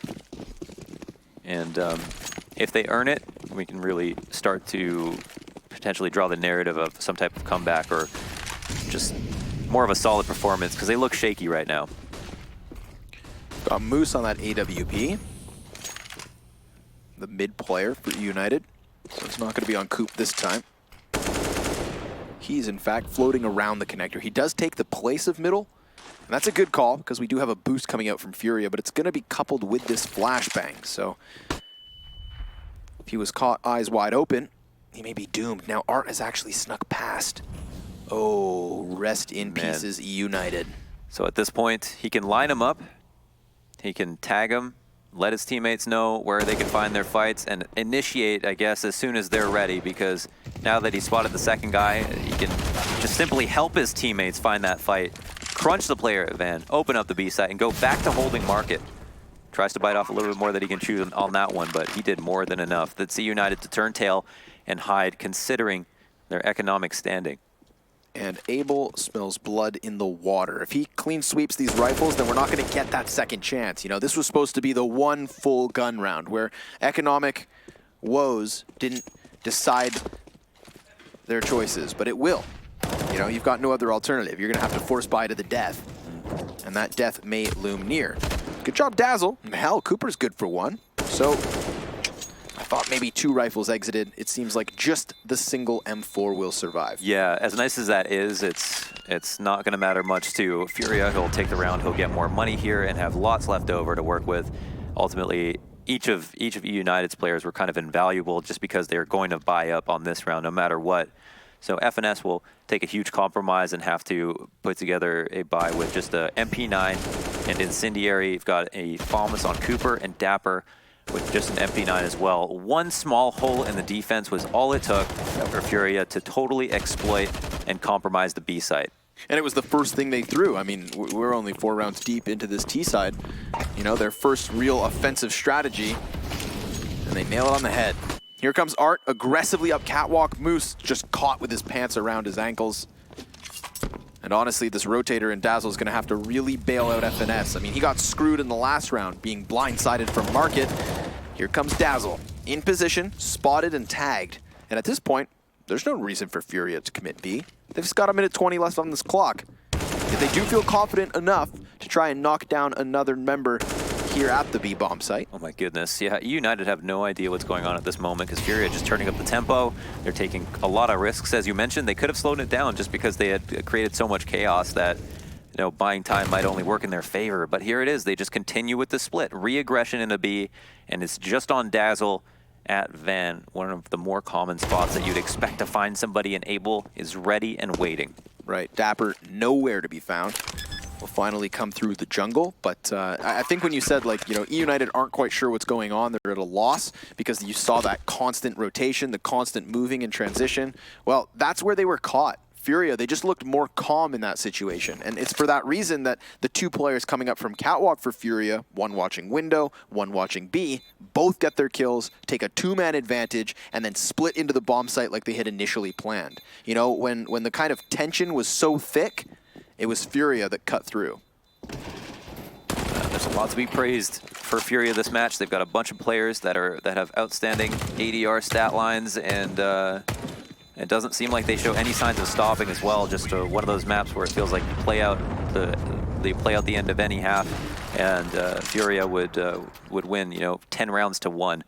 And if they earn it, we can really start to potentially draw the narrative of some type of comeback or just more of a solid performance, because they look shaky right now. Got Moose on that AWP. The mid player for eUnited. So it's not going to be on Coop this time. He's in fact floating around the connector. He does take the place of middle. And that's a good call, because we do have a boost coming out from Furia, but it's going to be coupled with this flashbang. So if he was caught eyes wide open, he may be doomed. Now Art has actually snuck past. Oh, rest in pieces, eUnited. So at this point, he can line him up. He can tag him, let his teammates know where they can find their fights, and initiate, I guess, as soon as they're ready, because now that he spotted the second guy, he can just simply help his teammates find that fight, crunch the player at Van, open up the B site, and go back to holding market. Tries to bite off a little bit more that he can chew on that one, but he did more than enough. That's eUnited to turn tail and hide, considering their economic standing. And Abel smells blood in the water. If he clean sweeps these rifles, then we're not going to get that second chance. You know, this was supposed to be the one full gun round where economic woes didn't decide their choices, but it will. You know, you've got no other alternative. You're going to have to force buy to the death, and that death may loom near. Good job, Dazzle. Hell, Cooper's good for one. So I thought maybe 2 rifles exited. It seems like just the single M4 will survive. Yeah, as nice as that is, it's not going to matter much to Furia. He'll take the round, he'll get more money here, and have lots left over to work with. Ultimately, each of eUnited's players were kind of invaluable just because they're going to buy up on this round no matter what. So FNS will take a huge compromise and have to put together a buy with just a MP9 and Incendiary. You've got a Falmus on Cooper and Dapper with just an MP9 as well. One small hole in the defense was all it took for Furia to totally exploit and compromise the B site. And it was the first thing they threw. I mean, we're only 4 rounds deep into this T side. You know, their first real offensive strategy, and they nail it on the head. Here comes Art, aggressively up catwalk. Moose just caught with his pants around his ankles. And honestly, this rotator in Dazzle is going to have to really bail out FNS. I mean, he got screwed in the last round, being blindsided from Market. Here comes Dazzle, in position, spotted and tagged. And at this point, there's no reason for Furia to commit B. They've just got 1 minute 20 left on this clock. If they do feel confident enough to try and knock down another member here at the B bomb site. Oh my goodness, yeah, eUnited have no idea what's going on at this moment because Furia just turning up the tempo. They're taking a lot of risks, as you mentioned. They could have slowed it down just because they had created so much chaos that, you know, buying time might only work in their favor. But here it is, they just continue with the split. Re-aggression into B, and it's just on Dazzle at Van, one of the more common spots that you'd expect to find somebody, and Abel is ready and waiting. Right, Dapper nowhere to be found. Will finally come through the jungle, but I think when you said, like, you know, eUnited aren't quite sure what's going on, they're at a loss because you saw that constant rotation, the constant moving and transition. Well, that's where they were caught. Furia, they just looked more calm in that situation, and it's for that reason that the 2 players coming up from catwalk for Furia, one watching window, one watching B, both get their kills, take a 2-man advantage, and then split into the bomb site like they had initially planned. You know, when the kind of tension was so thick, it was Furia that cut through. There's a lot to be praised for Furia this match. They've got a bunch of players that have outstanding ADR stat lines, and it doesn't seem like they show any signs of stopping as well. Just one of those maps where it feels like they play out the end of any half, and Furia would win, you know, 10 rounds to 1.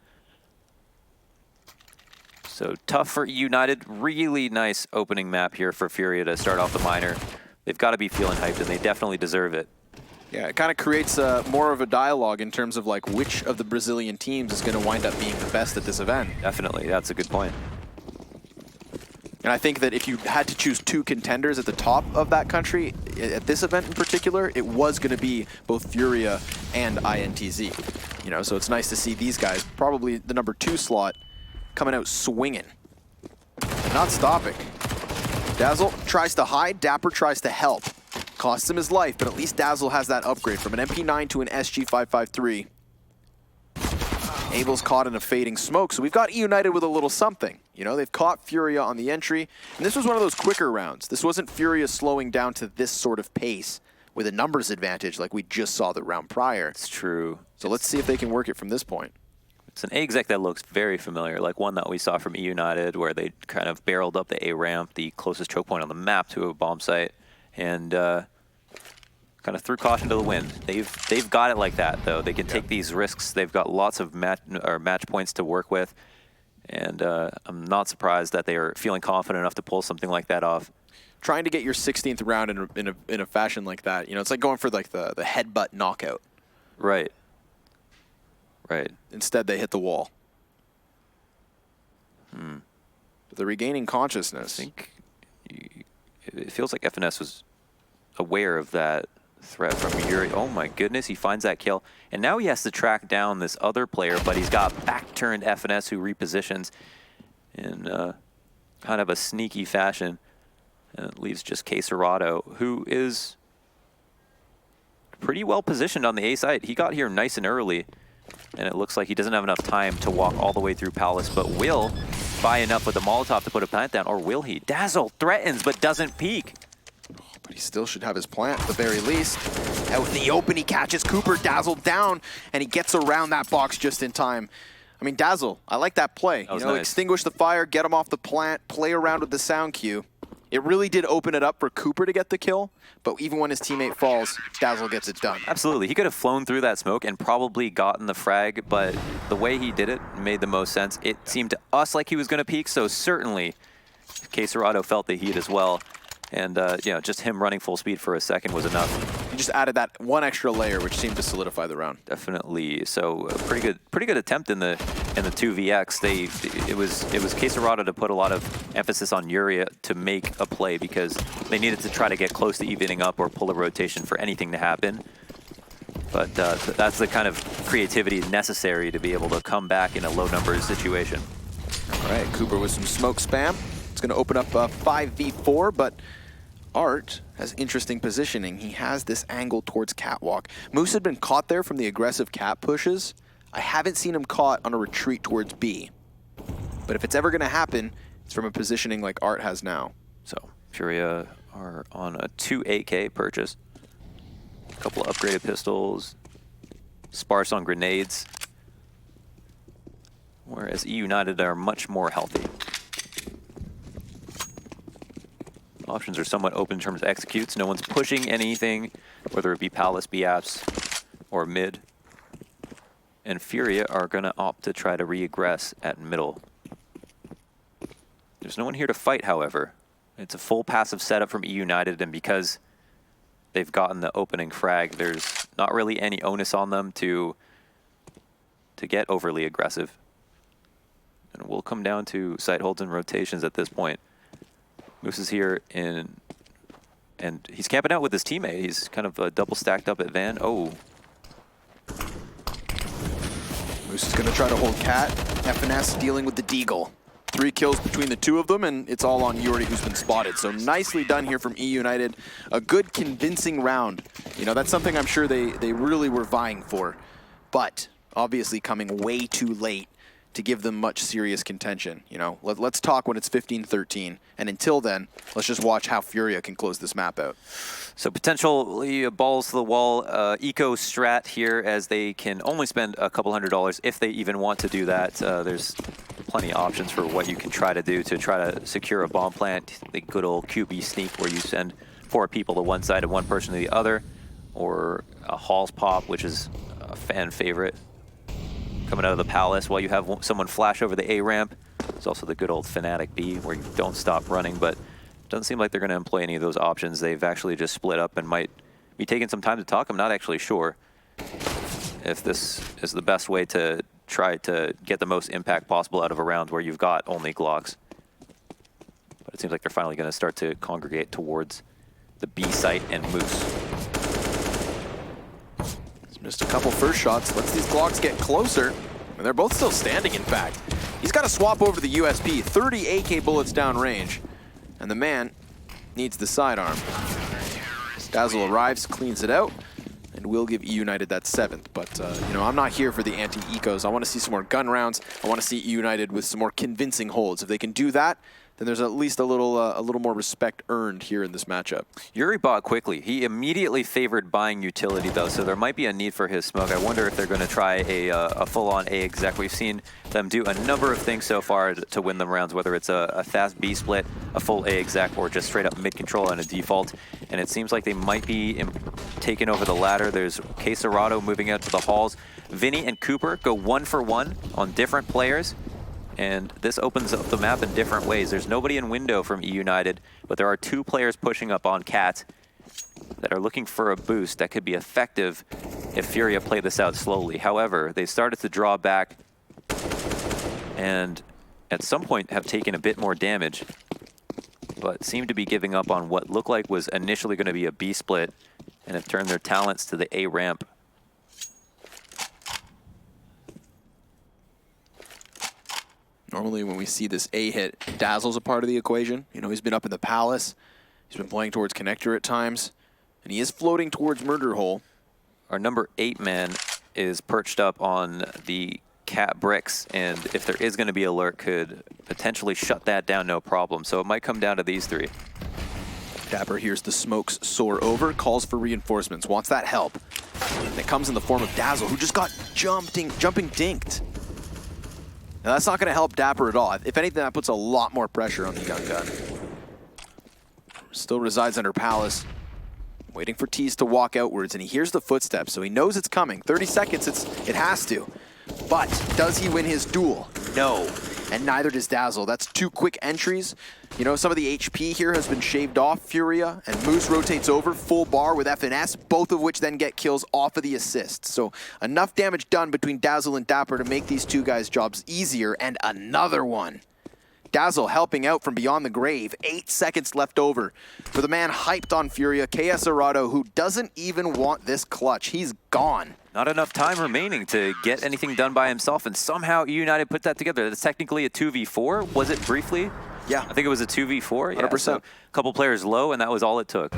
So tough for eUnited. Really nice opening map here for Furia to start off the minor. They've got to be feeling hyped, and they definitely deserve it. Yeah, it kind of creates more of a dialogue in terms of like which of the Brazilian teams is going to wind up being the best at this event. Definitely, that's a good point. And I think that if you had to choose 2 contenders at the top of that country, at this event in particular, it was going to be both Furia and INTZ. You know, so it's nice to see these guys, probably the number 2 slot, coming out swinging. Not stopping. Dazzle tries to hide, Dapper tries to help. Costs him his life, but at least Dazzle has that upgrade from an MP9 to an SG553. Abel's caught in a fading smoke, so we've got eUnited with a little something. You know, they've caught Furia on the entry, and this was one of those quicker rounds. This wasn't Furia slowing down to this sort of pace with a numbers advantage like we just saw the round prior. It's true. So let's see if they can work it from this point. It's an A exec that looks very familiar, like one that we saw from eUnited, where they kind of barreled up the A ramp, the closest choke point on the map to a bomb site, and kind of threw caution to the wind. They've got it like that, though. They can take these risks. They've got lots of match points to work with, and I'm not surprised that they are feeling confident enough to pull something like that off. Trying to get your 16th round in a fashion like that, you know, it's like going for like the headbutt knockout. Right. Right. Instead, they hit the wall. But they're regaining consciousness. I think it feels like FNS was aware of that threat from Yuri. Oh my goodness, he finds that kill. And now he has to track down this other player, but he's got back-turned FNS who repositions in kind of a sneaky fashion. And it leaves just Caserado, who is pretty well positioned on the A site. He got here nice and early, and it looks like he doesn't have enough time to walk all the way through Palace, but will buy enough with the Molotov to put a plant down, or will he? Dazzle threatens, but doesn't peek. But he still should have his plant at the very least. Out in the open, he catches Cooper, Dazzle down, and he gets around that box just in time. I mean, Dazzle, I like that play. That was you know, nice. Extinguish the fire, get him off the plant, play around with the sound cue. It really did open it up for Cooper to get the kill, but even when his teammate falls, Dazzle gets it done. Absolutely. He could have flown through that smoke and probably gotten the frag, but the way he did it made the most sense. It seemed to us like he was going to peek, so certainly Caserado felt the heat as well. And, you know, just him running full speed for a second was enough. He just added that one extra layer, which seemed to solidify the round. Definitely. So a pretty good attempt in the 2vx. It was Caserado to put a lot of emphasis on Furia to make a play because they needed to try to get close to evening up or pull a rotation for anything to happen. But that's the kind of creativity necessary to be able to come back in a low numbers situation. All right, Cooper with some smoke spam. It's going to open up a 5v4, but Art has interesting positioning. He has this angle towards catwalk. Moose had been caught there from the aggressive cat pushes. I haven't seen him caught on a retreat towards B. But if it's ever going to happen, it's from a positioning like Art has now. So Furia are on a 2 AK purchase. A couple of upgraded pistols, sparse on grenades, whereas eUnited are much more healthy. Options are somewhat open in terms of executes. No one's pushing anything, whether it be Palace, B-apps, or mid. And Furia are going to opt to try to re-aggress at middle. There's no one here to fight, however. It's a full passive setup from eUnited, and because they've gotten the opening frag, there's not really any onus on them to get overly aggressive. And we'll come down to site holds and rotations at this point. Moose is here and he's camping out with his teammate. He's kind of double stacked up at Van. Oh. Moose is going to try to hold Cat. FNS dealing with the Deagle. 3 kills between the two of them, and it's all on Yuri, who's been spotted. So nicely done here from eUnited. A good, convincing round. You know, that's something I'm sure they really were vying for. But obviously coming way too late to give them much serious contention. You know, let's talk when it's 15-13. And until then, let's just watch how Furia can close this map out. So potentially balls to the wall eco strat here, as they can only spend a couple $100 if they even want to do that. There's plenty of options for what you can try to do to try to secure a bomb plant. The good old QB sneak, where you send 4 people to one side and 1 person to the other, or a Halls pop, which is a fan favorite, coming out of the Palace while you have someone flash over the A ramp. It's also the good old Fnatic B, where you don't stop running, but it doesn't seem like they're going to employ any of those options. They've actually just split up and might be taking some time to talk. I'm not actually sure if this is the best way to try to get the most impact possible out of a round where you've got only Glocks. But it seems like they're finally going to start to congregate towards the B site and Moose. He's missed a couple first shots. Lets these Glocks get closer. And they're both still standing, in fact. He's got to swap over the USP. 30 AK bullets downrange. And the man needs the sidearm. Dazzle arrives, cleans it out, and will give eUnited that 7th. But, you know, I'm not here for the anti-ecos. I want to see some more gun rounds. I want to see eUnited with some more convincing holds. If they can do that, then there's at least a little more respect earned here in this matchup. Yuri bought quickly. He immediately favored buying utility, though, so there might be a need for his smoke. I wonder if they're going to try a full-on A exec. We've seen them do a number of things so far to win them rounds, whether it's a fast B split, a full A exec, or just straight up mid control on a default. And it seems like they might be taking over the ladder. There's Quesarado moving out to the halls. Vinny and Cooper go 1 for 1 on different players. And this opens up the map in different ways. There's nobody in window from eUnited, but there are 2 players pushing up on Cat that are looking for a boost that could be effective if Furia play this out slowly. However, they started to draw back and at some point have taken a bit more damage, but seem to be giving up on what looked like was initially going to be a B split and have turned their talents to the A ramp. Normally when we see this A hit, Dazzle's a part of the equation. You know, he's been up in the Palace. He's been playing towards Connector at times. And he is floating towards Murder Hole. Our number 8 man is perched up on the Cat bricks, and if there is going to be a lurk, could potentially shut that down no problem. So it might come down to these 3. Dapper hears the smokes soar over, calls for reinforcements, wants that help. And it comes in the form of Dazzle, who just got jumping dinked. Now that's not going to help Dapper at all. If anything, that puts a lot more pressure on the young gun. Still resides under Palace, waiting for Tease to walk outwards, and he hears the footsteps, so he knows it's coming. 30 seconds, it has to. But does he win his duel? No. And neither does Dazzle. That's 2 quick entries. You know, some of the HP here has been shaved off. Furia and Moose rotates over, full bar with FNS, both of which then get kills off of the assists. So enough damage done between Dazzle and Dapper to make these 2 guys' jobs easier, and another one. Dazzle helping out from beyond the grave. 8 seconds left over for the man hyped on Furia, KS Arado, who doesn't even want this clutch. He's gone. Not enough time remaining to get anything done by himself, and somehow eUnited put that together. That's technically a 2v4, was it briefly? Yeah. I think it was a 2v4. 100%. Yeah, so a couple players low, and that was all it took.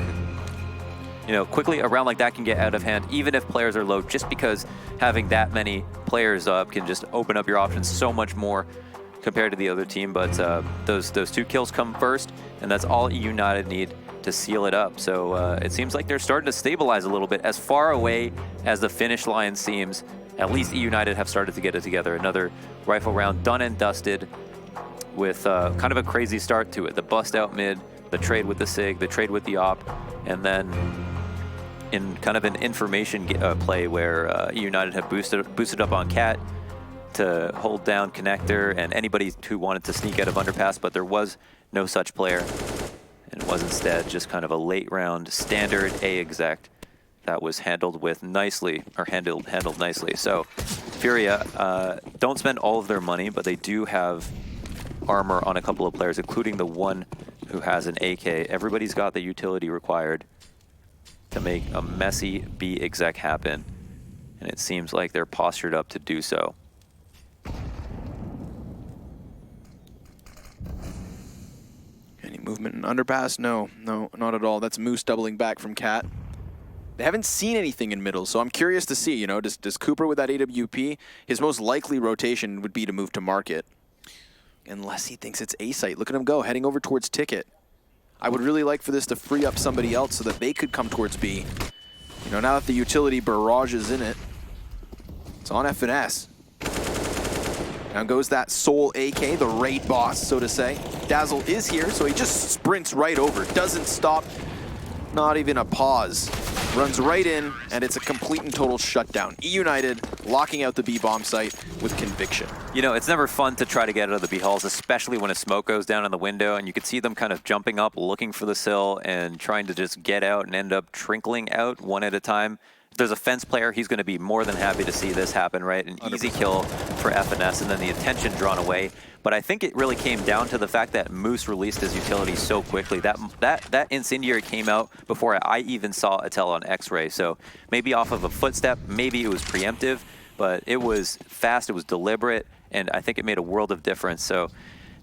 You know, quickly, a round like that can get out of hand, even if players are low, just because having that many players up can just open up your options so much more compared to the other team. But those 2 kills come first, and that's all eUnited need to seal it up. So it seems like they're starting to stabilize a little bit. As far away as the finish line seems, at least eUnited have started to get it together. Another rifle round done and dusted with kind of a crazy start to it. The bust out mid, the trade with the SIG, the trade with the op, and then in kind of an information play where eUnited have boosted up on Cat to hold down Connector and anybody who wanted to sneak out of Underpass, but there was no such player. And it was instead just kind of a late round standard A exec that was handled with nicely, or handled nicely. So Furia don't spend all of their money, but they do have armor on a couple of players, including the one who has an AK. Everybody's got the utility required to make a messy B exec happen, and it seems like they're postured up to do so. Any movement in Underpass? No, not at all. That's Moose doubling back from Cat. They haven't seen anything in middle, so I'm curious to see, you know, does Cooper with that AWP, his most likely rotation would be to move to Market. Unless he thinks it's A site. Look at him go, heading over towards Ticket. I would really like for this to free up somebody else so that they could come towards B. You know, now that the utility barrage is in it, it's on FNS. Now goes that sole AK, the raid boss, so to say. Dazzle is here, so he just sprints right over. Doesn't stop, not even a pause. Runs right in, and it's a complete and total shutdown. eUnited locking out the B bomb site with conviction. You know, it's never fun to try to get out of the B halls, especially when a smoke goes down in the window, and you can see them kind of jumping up, looking for the sill, and trying to just get out and end up trickling out one at a time. If there's a fence player, he's going to be more than happy to see this happen, right? An 100%. Easy kill for FNS, and then the attention drawn away. But I think it really came down to the fact that Moose released his utility so quickly. That incendiary came out before I even saw a tell on X-ray. So maybe off of a footstep, maybe it was preemptive, but it was fast, it was deliberate, and I think it made a world of difference. So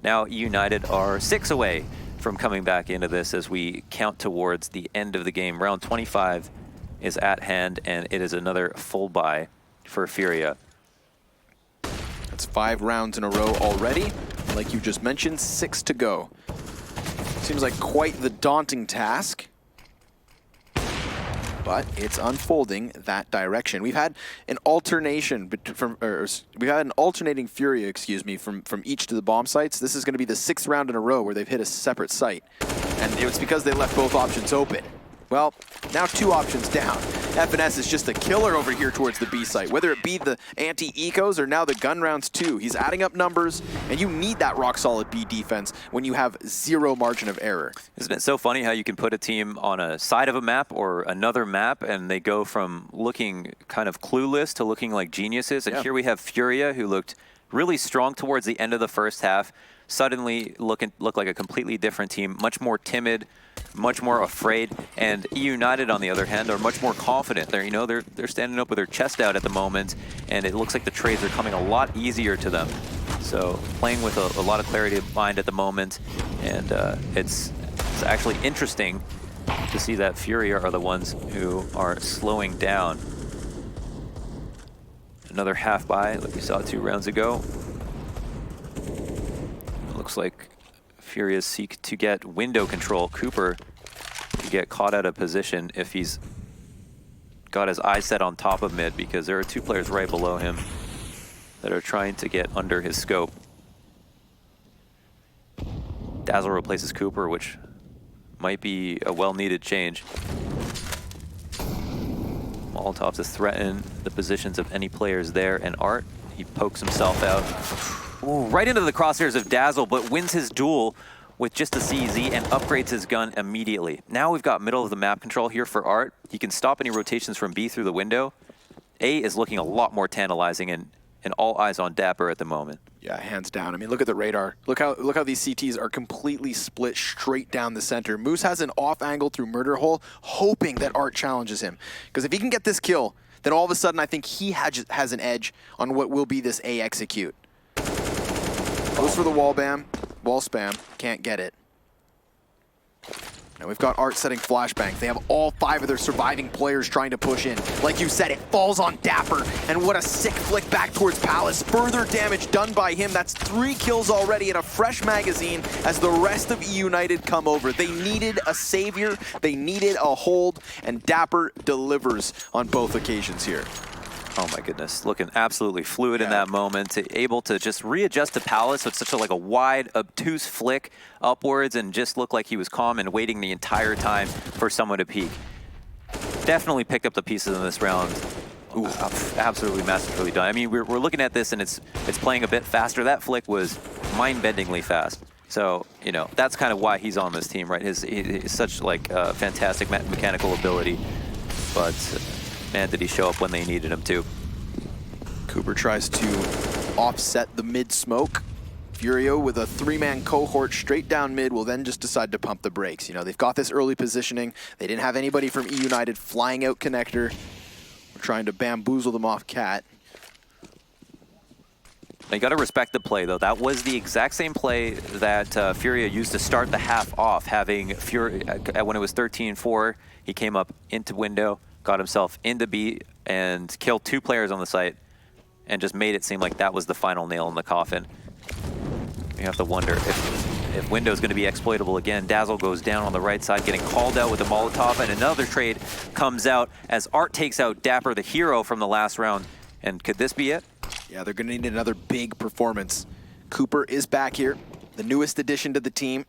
now eUnited are 6 away from coming back into this as we count towards the end of the game. Round 25 is at hand, and it is another full buy for Furia. That's 5 rounds in a row already. Like you just mentioned, 6 to go. Seems like quite the daunting task, but it's unfolding that direction. We've had an alternation we've had an alternating Furia, excuse me, from each to the bomb sites. This is going to be the 6th round in a row where they've hit a separate site, and it was because they left both options open. Well, now 2 options down. FNS is just a killer over here towards the B site, whether it be the anti-ecos or now the gun rounds too. He's adding up numbers, and you need that rock-solid B defense when you have 0 margin of error. Isn't it so funny how you can put a team on a side of a map or another map, and they go from looking kind of clueless to looking like geniuses? And here we have Furia, who looked really strong towards the end of the first half, suddenly look like a completely different team, much more timid, much more afraid, and eUnited on the other hand are much more confident. They're standing up with their chest out at the moment, and it looks like the trades are coming a lot easier to them. So playing with a lot of clarity of mind at the moment, and it's actually interesting to see that Furia are the ones who are slowing down. Another half buy like we saw 2 rounds ago. Looks like Furia seek to get window control. Cooper to get caught out of position if he's got his eyes set on top of mid, because there are 2 players right below him that are trying to get under his scope. Dazzle replaces Cooper, which might be a well-needed change. Molotov to threaten the positions of any players there, and Art, he pokes himself out. Ooh, right into the crosshairs of Dazzle, but wins his duel with just a CZ and upgrades his gun immediately. Now we've got middle of the map control here for Art. He can stop any rotations from B through the window. A is looking a lot more tantalizing, and and all eyes on Dapper at the moment. Yeah, hands down. I mean, look at the radar. Look how these CTs are completely split straight down the center. Moose has an off angle through Murder Hole, hoping that Art challenges him. Because if he can get this kill, then all of a sudden I think he has an edge on what will be this A execute. Goes for the wall spam, can't get it. Now we've got Art setting flashbangs. They have all 5 of their surviving players trying to push in. Like you said, it falls on Dapper, and what a sick flick back towards Palace. Further damage done by him. That's 3 kills already in a fresh magazine as the rest of eUnited come over. They needed a savior, they needed a hold, and Dapper delivers on both occasions here. Oh my goodness, looking absolutely fluid in that moment, able to just readjust to Palace with such a wide, obtuse flick upwards and just look like he was calm and waiting the entire time for someone to peek. Definitely picked up the pieces in this round. Ooh, absolutely masterfully done. I mean, we're looking at this and it's playing a bit faster. That flick was mind-bendingly fast. So, you know, that's kind of why he's on this team, right? He's such fantastic mechanical ability, but man, did he show up when they needed him to. Cooper tries to offset the mid smoke. Furia with a 3-man cohort straight down mid will then just decide to pump the brakes. You know, they've got this early positioning. They didn't have anybody from eUnited flying out connector. We're trying to bamboozle them off Cat. You got to respect the play, though. That was the exact same play that Furia used to start the half off, having Furia, when it was 13-4, he came up into window, got himself into B, and killed 2 players on the site, and just made it seem like that was the final nail in the coffin. You have to wonder if Window's going to be exploitable again. Dazzle goes down on the right side, getting called out with a Molotov, and another trade comes out as Art takes out Dapper, the hero from the last round. And could this be it? Yeah, they're going to need another big performance. Cooper is back here, the newest addition to the team.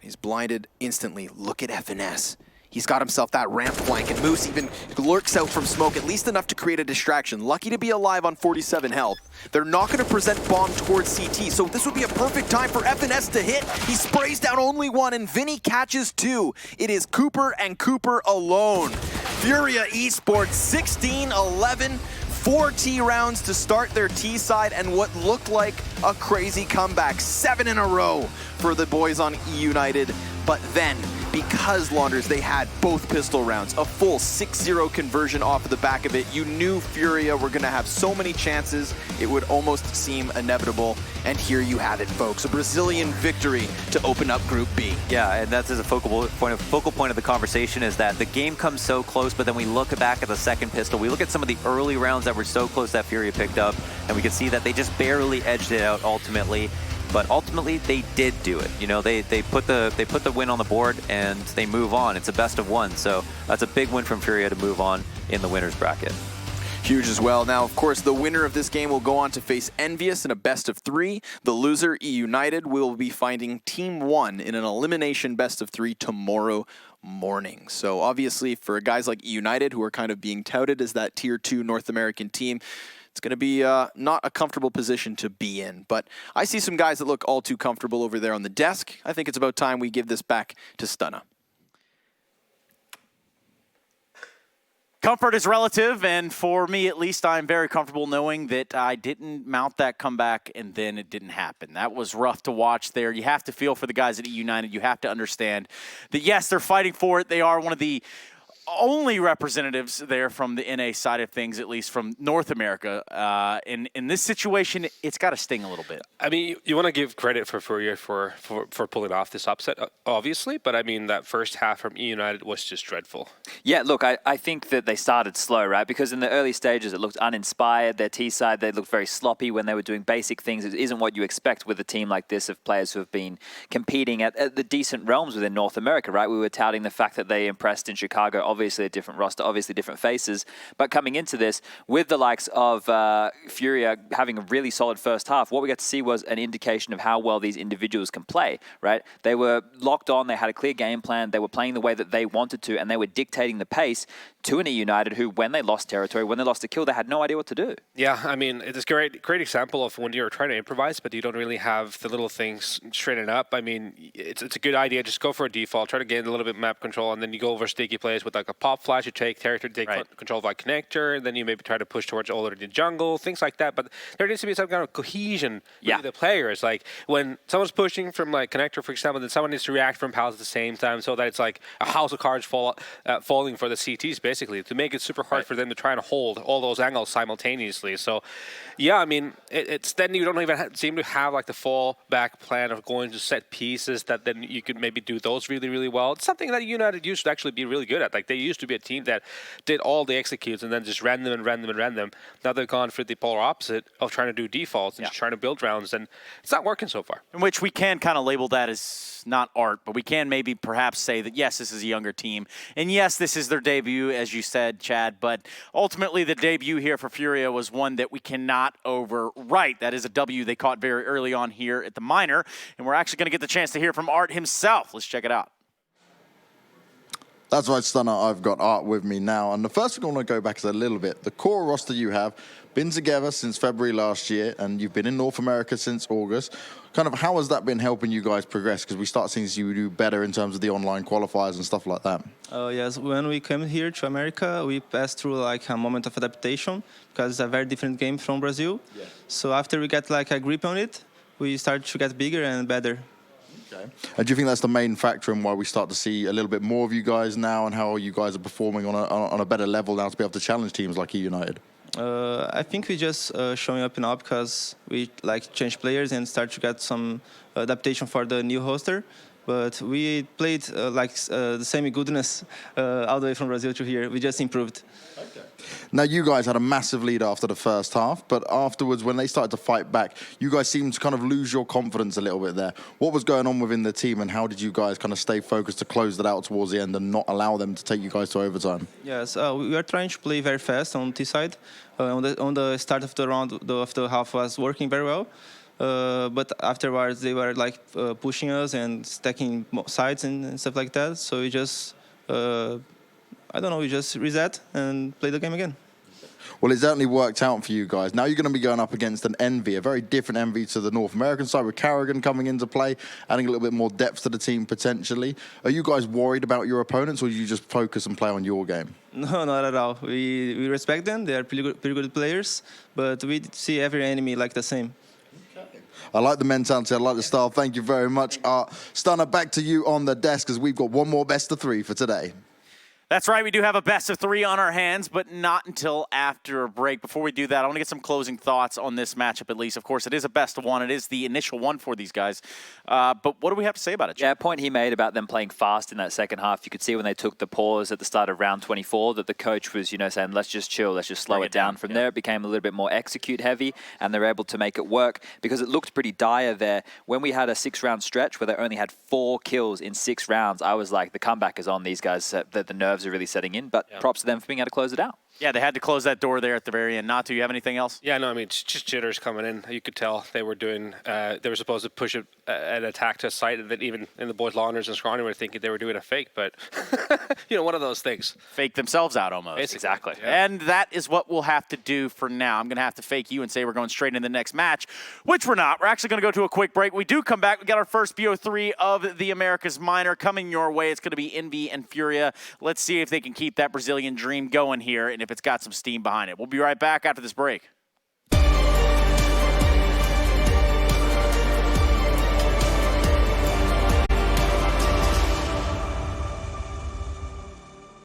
He's blinded instantly. Look at FNS. He's got himself that ramp flank, and Moose even lurks out from smoke, at least enough to create a distraction. Lucky to be alive on 47 health. They're not going to present bomb towards CT, so this would be a perfect time for FNS to hit. He sprays down only 1, and Vinny catches 2. It is Cooper and Cooper alone. Furia Esports 16-11. 4 T rounds to start their T side, and what looked like a crazy comeback. 7 in a row for the boys on eUnited. But then, because Launders, they had both pistol rounds, a full 6-0 conversion off of the back of it. You knew Furia were going to have so many chances, it would almost seem inevitable. And here you have it, folks. A Brazilian victory to open up Group B. Yeah, and that's a focal point of the conversation, is that the game comes so close, but then we look back at the second pistol. We look at some of the early rounds that were so close that Furia picked up, and we can see that they just barely edged it out ultimately. But ultimately, they did do it. You know, they put the win on the board and they move on. It's a best of 1, so that's a big win from Furia to move on in the winners bracket. Huge as well. Now, of course, the winner of this game will go on to face Envious in a best of 3. The loser, eUnited, will be finding Team 1 in an elimination best of 3 tomorrow morning. So obviously, for guys like eUnited, who are kind of being touted as that Tier 2 North American team, it's going to be not a comfortable position to be in. But I see some guys that look all too comfortable over there on the desk. I think it's about time we give this back to Stunna. Comfort is relative, and for me at least, I'm very comfortable knowing that I didn't mount that comeback and then it didn't happen. That was rough to watch there. You have to feel for the guys at eUnited. You have to understand that, yes, they're fighting for it. They are one of the only representatives there from the NA side of things, at least from North America. In this situation, it's got to sting a little bit. I mean, you want to give credit for Furia for pulling off this upset, obviously, but I mean, that first half from eUnited was just dreadful. Yeah, look, I think that they started slow, right? Because in the early stages, it looked uninspired. Their T side, they looked very sloppy when they were doing basic things. It isn't what you expect with a team like this of players who have been competing at the decent realms within North America, right? We were touting the fact that they impressed in Chicago, obviously a different roster, obviously different faces. But coming into this, with the likes of Furia having a really solid first half, what we got to see was an indication of how well these individuals can play, right? They were locked on, they had a clear game plan, they were playing the way that they wanted to, and they were dictating the pace to an eUnited who, when they lost territory, when they lost a kill, they had no idea what to do. Yeah, I mean, it's a great example of when you're trying to improvise, but you don't really have the little things straightened up. I mean, it's a good idea. Just go for a default, try to gain a little bit map control, and then you go over sticky plays with like like a pop flash, you take territory, take Right. control of a connector, and then you maybe try to push towards all of the jungle, things like that. But there needs to be some kind of cohesion with the players. Like when someone's pushing from like connector, for example, then someone needs to react from palace at the same time, so that it's like a house of cards falling for the CTs, basically, to make it super hard for them to try and hold all those angles simultaneously. So, yeah, I mean, it's then you don't even seem to have like the fallback plan of going to set pieces that then you could maybe do those really, really well. It's something that United used to actually be really good at. Like they used to be a team that did all the executes and then just ran them and ran them and ran them. Now they've gone for the polar opposite of trying to do defaults and just trying to build rounds, and it's not working so far. In which we can kind of label that as not art, but we can maybe perhaps say that, yes, this is a younger team. And yes, this is their debut, as you said, Chad, but ultimately the debut here for Furia was one that we cannot overwrite. That is a W they caught very early on here at the minor, and we're actually going to get the chance to hear from Art himself. Let's check it out. That's right, Stunner. I've got Art with me now. And the first thing I want to go back is a little bit. The core roster you have been together since February last year, and you've been in North America since August. Kind of how has that been helping you guys progress? Because we start seeing you do better in terms of the online qualifiers and stuff like that. Yes, when we came here to America, we passed through like a moment of adaptation because it's a very different game from Brazil. Yeah. So after we get like a grip on it, we started to get bigger and better. Okay. And do you think that's the main factor in why we start to see a little bit more of you guys now, and how you guys are performing on a better level now to be able to challenge teams like eUnited? I think we just showing up now because we like change players and start to get some adaptation for the new hoster. But we played the same goodness all the way from Brazil to here. We just improved. Okay. Now, you guys had a massive lead after the first half, but afterwards, when they started to fight back, you guys seemed to kind of lose your confidence a little bit there. What was going on within the team, and how did you guys kind of stay focused to close that out towards the end and not allow them to take you guys to overtime? Yes, we are trying to play very fast on T side. On the start of the round, of the half was working very well. But afterwards, they were like pushing us and stacking sides and stuff like that. So we just, I don't know, we just reset and play the game again. Well, it certainly worked out for you guys. Now you're going to be going up against an Envy, a very different Envy to the North American side, with Carrigan coming into play, adding a little bit more depth to the team potentially. Are you guys worried about your opponents, or do you just focus and play on your game? No, not at all. We respect them. They are pretty good players, but we see every enemy like the same. I like the mentality, I like the style. Thank you very much, Art. Stunner, back to you on the desk, as we've got one more best of three for today. That's right, we do have a best of three on our hands, but not until after a break. Before we do that, I want to get some closing thoughts on this matchup at least. Of course, it is a best of one. It is the initial one for these guys. But what do we have to say about it, Jim? Yeah, a point he made about them playing fast in that second half. You could see when they took the pause at the start of round 24 that the coach was, saying, let's just chill, let's just slow it down. From there, it became a little bit more execute heavy, and they're able to make it work because it looked pretty dire there. When we had a 6-round stretch where they only had 4 kills in 6 rounds, I was like, the comeback is on these guys, that the nerves are really setting in. But props to them for being able to close it out. Yeah, they had to close that door there at the very end. Natu, you have anything else? Yeah, no, I mean, it's just jitters coming in. You could tell they were doing, they were supposed to push an attack to a site, and that even in the boys' launders and Scrawny were thinking they were doing a fake, but, one of those things. Fake themselves out almost. It's Exactly. Yeah. And that is what we'll have to do for now. I'm going to have to fake you and say we're going straight into the next match, which we're not. We're actually going to go to a quick break. We do come back. We got our first BO3 of the Americas Minor coming your way. It's going to be Envy and Furia. Let's see if they can keep that Brazilian dream going here and if it's got some steam behind it. We'll be right back after this break.